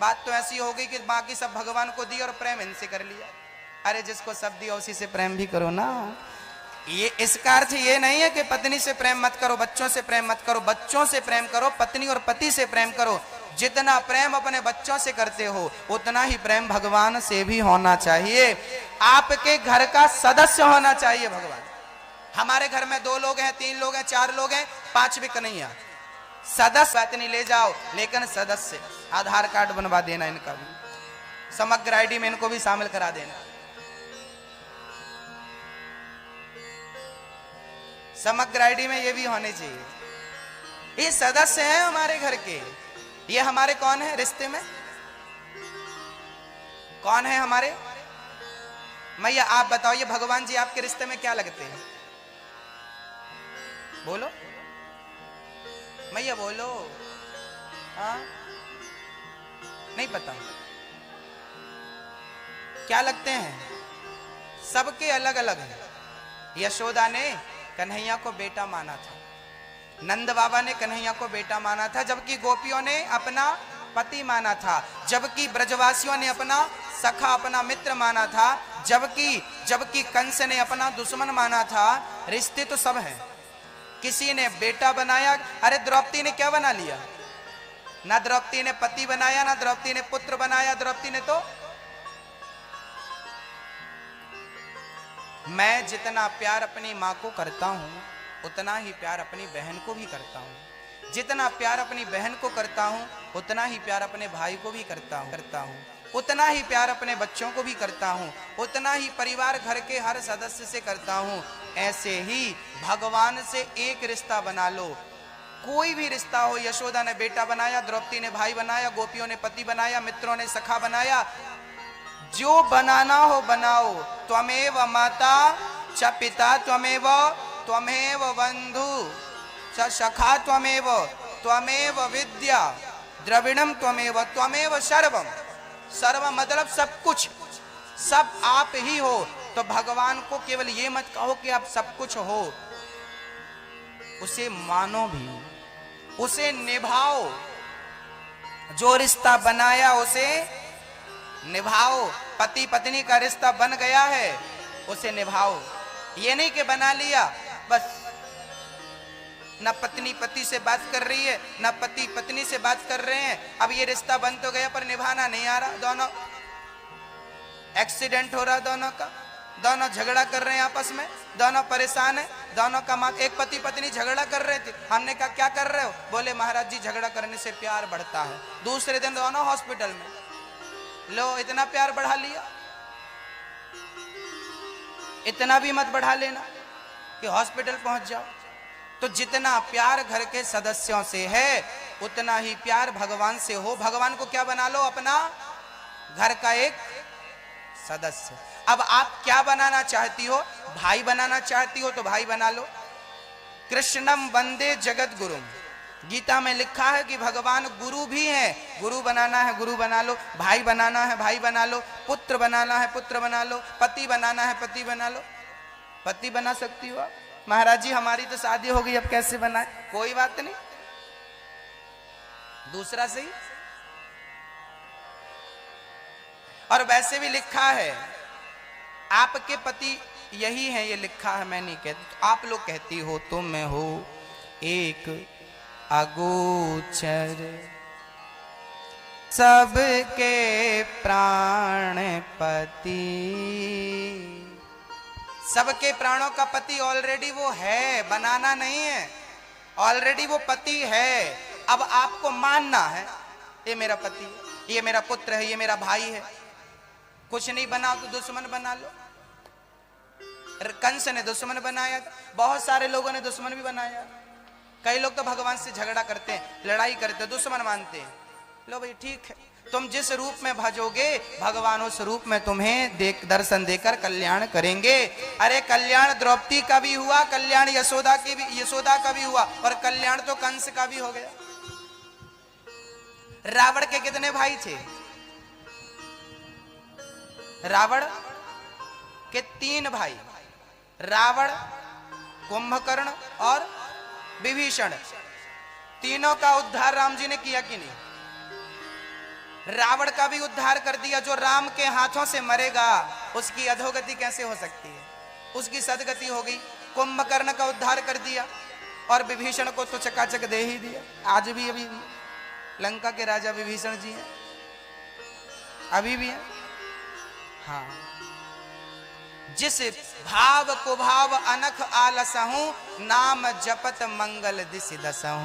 बात तो ऐसी हो गई कि बाकी सब भगवान को दी और प्रेम इनसे कर लिया। अरे जिसको सब दिया उसी से प्रेम भी करो ना। ये इसका अर्थ ये नहीं है कि पत्नी से प्रेम मत करो, बच्चों से प्रेम मत करो। बच्चों से प्रेम करो, पत्नी और पति से प्रेम करो। जितना प्रेम अपने बच्चों से करते हो उतना ही प्रेम भगवान से भी होना चाहिए। आपके घर का सदस्य होना चाहिए भगवान। हमारे घर में 2 लोग हैं, 3 लोग हैं, 4 लोग हैं, 5 भी कन्हैया। सदस्य बात नहीं ले जाओ, लेकिन सदस्य आधार कार्ड बनवा देना इनका भी, समग्र आईडी में इनको भी शामिल करा देना। समग्र आईडी में ये भी होने चाहिए। ये सदस्य हैं हमारे घर के। ये हमारे कौन है रिश्ते में? कौन है हमारे? मैया आप बताओ, ये भगवान जी आपके रिश्ते में क्या लगते हैं? बोलो मैया, बोलो। हाँ नहीं पता क्या लगते हैं? सबके अलग अलग है। यशोदा ने कन्हैया को बेटा माना था, नंद बाबा ने कन्हैया को बेटा माना था, जबकि गोपियों ने अपना पति माना था, जबकि ब्रजवासियों ने अपना सखा, अपना मित्र माना था, जबकि कंस ने अपना दुश्मन माना था। रिश्ते तो सब हैं। किसी ने बेटा बनाया। अरे द्रौपदी ने क्या बना लिया? ना द्रौपदी ने पति बनाया, ना द्रौपदी ने पुत्र बनाया। द्रौपदी ने तो मैं जितना प्यार अपनी माँ को करता हूं उतना ही प्यार अपनी बहन को भी करता हूं। जितना प्यार अपनी बहन को करता हूं उतना ही प्यार अपने भाई को भी करता हूं। उतना ही प्यार अपने बच्चों को भी करता हूं, उतना ही परिवार घर के हर सदस्य से करता हूं। ऐसे ही भगवान से एक रिश्ता बना लो। कोई भी रिश्ता हो, यशोदा ने बेटा बनाया, द्रौपदी ने भाई बनाया, गोपियों ने पति बनाया, मित्रों ने सखा बनाया। जो बनाना हो बनाओ। त्वमेव माता च पिता त्वमेव बंधु च सखा त्वमेव विद्या द्रविणम त्वमेव सर्वम। सर्व मतलब सब कुछ, सब आप ही हो। तो भगवान को केवल ये मत कहो कि आप सब कुछ हो, उसे मानो भी, उसे निभाओ। जो रिश्ता बनाया उसे निभाओ। पति पत्नी का रिश्ता बन गया है, उसे निभाओ। ये नहीं कि बना लिया बस, न पत्नी पति से बात कर रही है, न पति पत्नी से बात कर रहे हैं। अब ये रिश्ता बन तो गया पर निभाना नहीं आ रहा। दोनों एक्सीडेंट हो रहा, दोनों का, दोनों झगड़ा कर रहे हैं आपस में, दोनों परेशान है, दोनों का माँ। एक पति पत्नी झगड़ा कर रहे थे, हमने कहा क्या कर रहे हो? बोले महाराज जी झगड़ा करने से प्यार बढ़ता है। दूसरे दिन दोनों हॉस्पिटल में। लो इतना प्यार बढ़ा लिया। इतना भी मत बढ़ा लेना कि हॉस्पिटल पहुंच जाओ। तो जितना प्यार घर के सदस्यों से है उतना ही प्यार भगवान से हो। भगवान को क्या बना लो? अपना घर का एक सदस्य। अब आप क्या बनाना चाहती हो? भाई बनाना चाहती हो तो भाई बना लो। कृष्णम वंदे जगत गुरु। गीता में लिखा है कि भगवान गुरु भी हैं। गुरु बनाना है गुरु बना लो, भाई बनाना है भाई बना लो, पुत्र बनाना है पुत्र बना लो, पति बनाना है पति बना लो। पति बना सकती हो? महाराज जी हमारी तो शादी हो गई, अब कैसे बनाए? कोई बात नहीं, दूसरा सही। और वैसे भी लिखा है आपके पति यही है, ये लिखा है, मैं नहीं कहती। आप लोग कहती हो तुम में हो एक अगोचर, सबके प्राण पति। सबके प्राणों का पति ऑलरेडी वो है, बनाना नहीं है। ऑलरेडी वो पति है। अब आपको मानना है ये मेरा पति है, ये मेरा पुत्र है, ये मेरा भाई है। कुछ नहीं बनाओ तो दुश्मन बना लो। कंस ने दुश्मन बनाया, बहुत सारे लोगों ने दुश्मन भी बनाया। कई लोग तो भगवान से झगड़ा करते हैं, लड़ाई करते हैं, दुश्मन मानते हैं। लो भाई ठीक है, तुम जिस रूप में भजोगे भगवान उस रूप में तुम्हें दर्शन देकर कल्याण करेंगे। अरे कल्याण द्रौपदी का भी हुआ, कल्याण यशोदा का भी हुआ, और कल्याण तो कंस का भी हो गया। रावण के कितने भाई थे? रावण के 3 भाई, रावण, कुंभकर्ण और विभीषण, तीनों का उद्धार राम जी ने किया कि नहीं? रावण का भी उद्धार कर दिया। जो राम के हाथों से मरेगा उसकी अधोगति कैसे हो सकती है? उसकी सदगति हो गई। कुंभकर्ण का उद्धार कर दिया और विभीषण को तो चकाचक दे ही दिया। आज भी अभी लंका के राजा विभीषण जी हैं, अभी भी हैं। हाँ, जिस भाव को भाव अनख आलसहूं, नाम जपत मंगल दिसि दसहूं।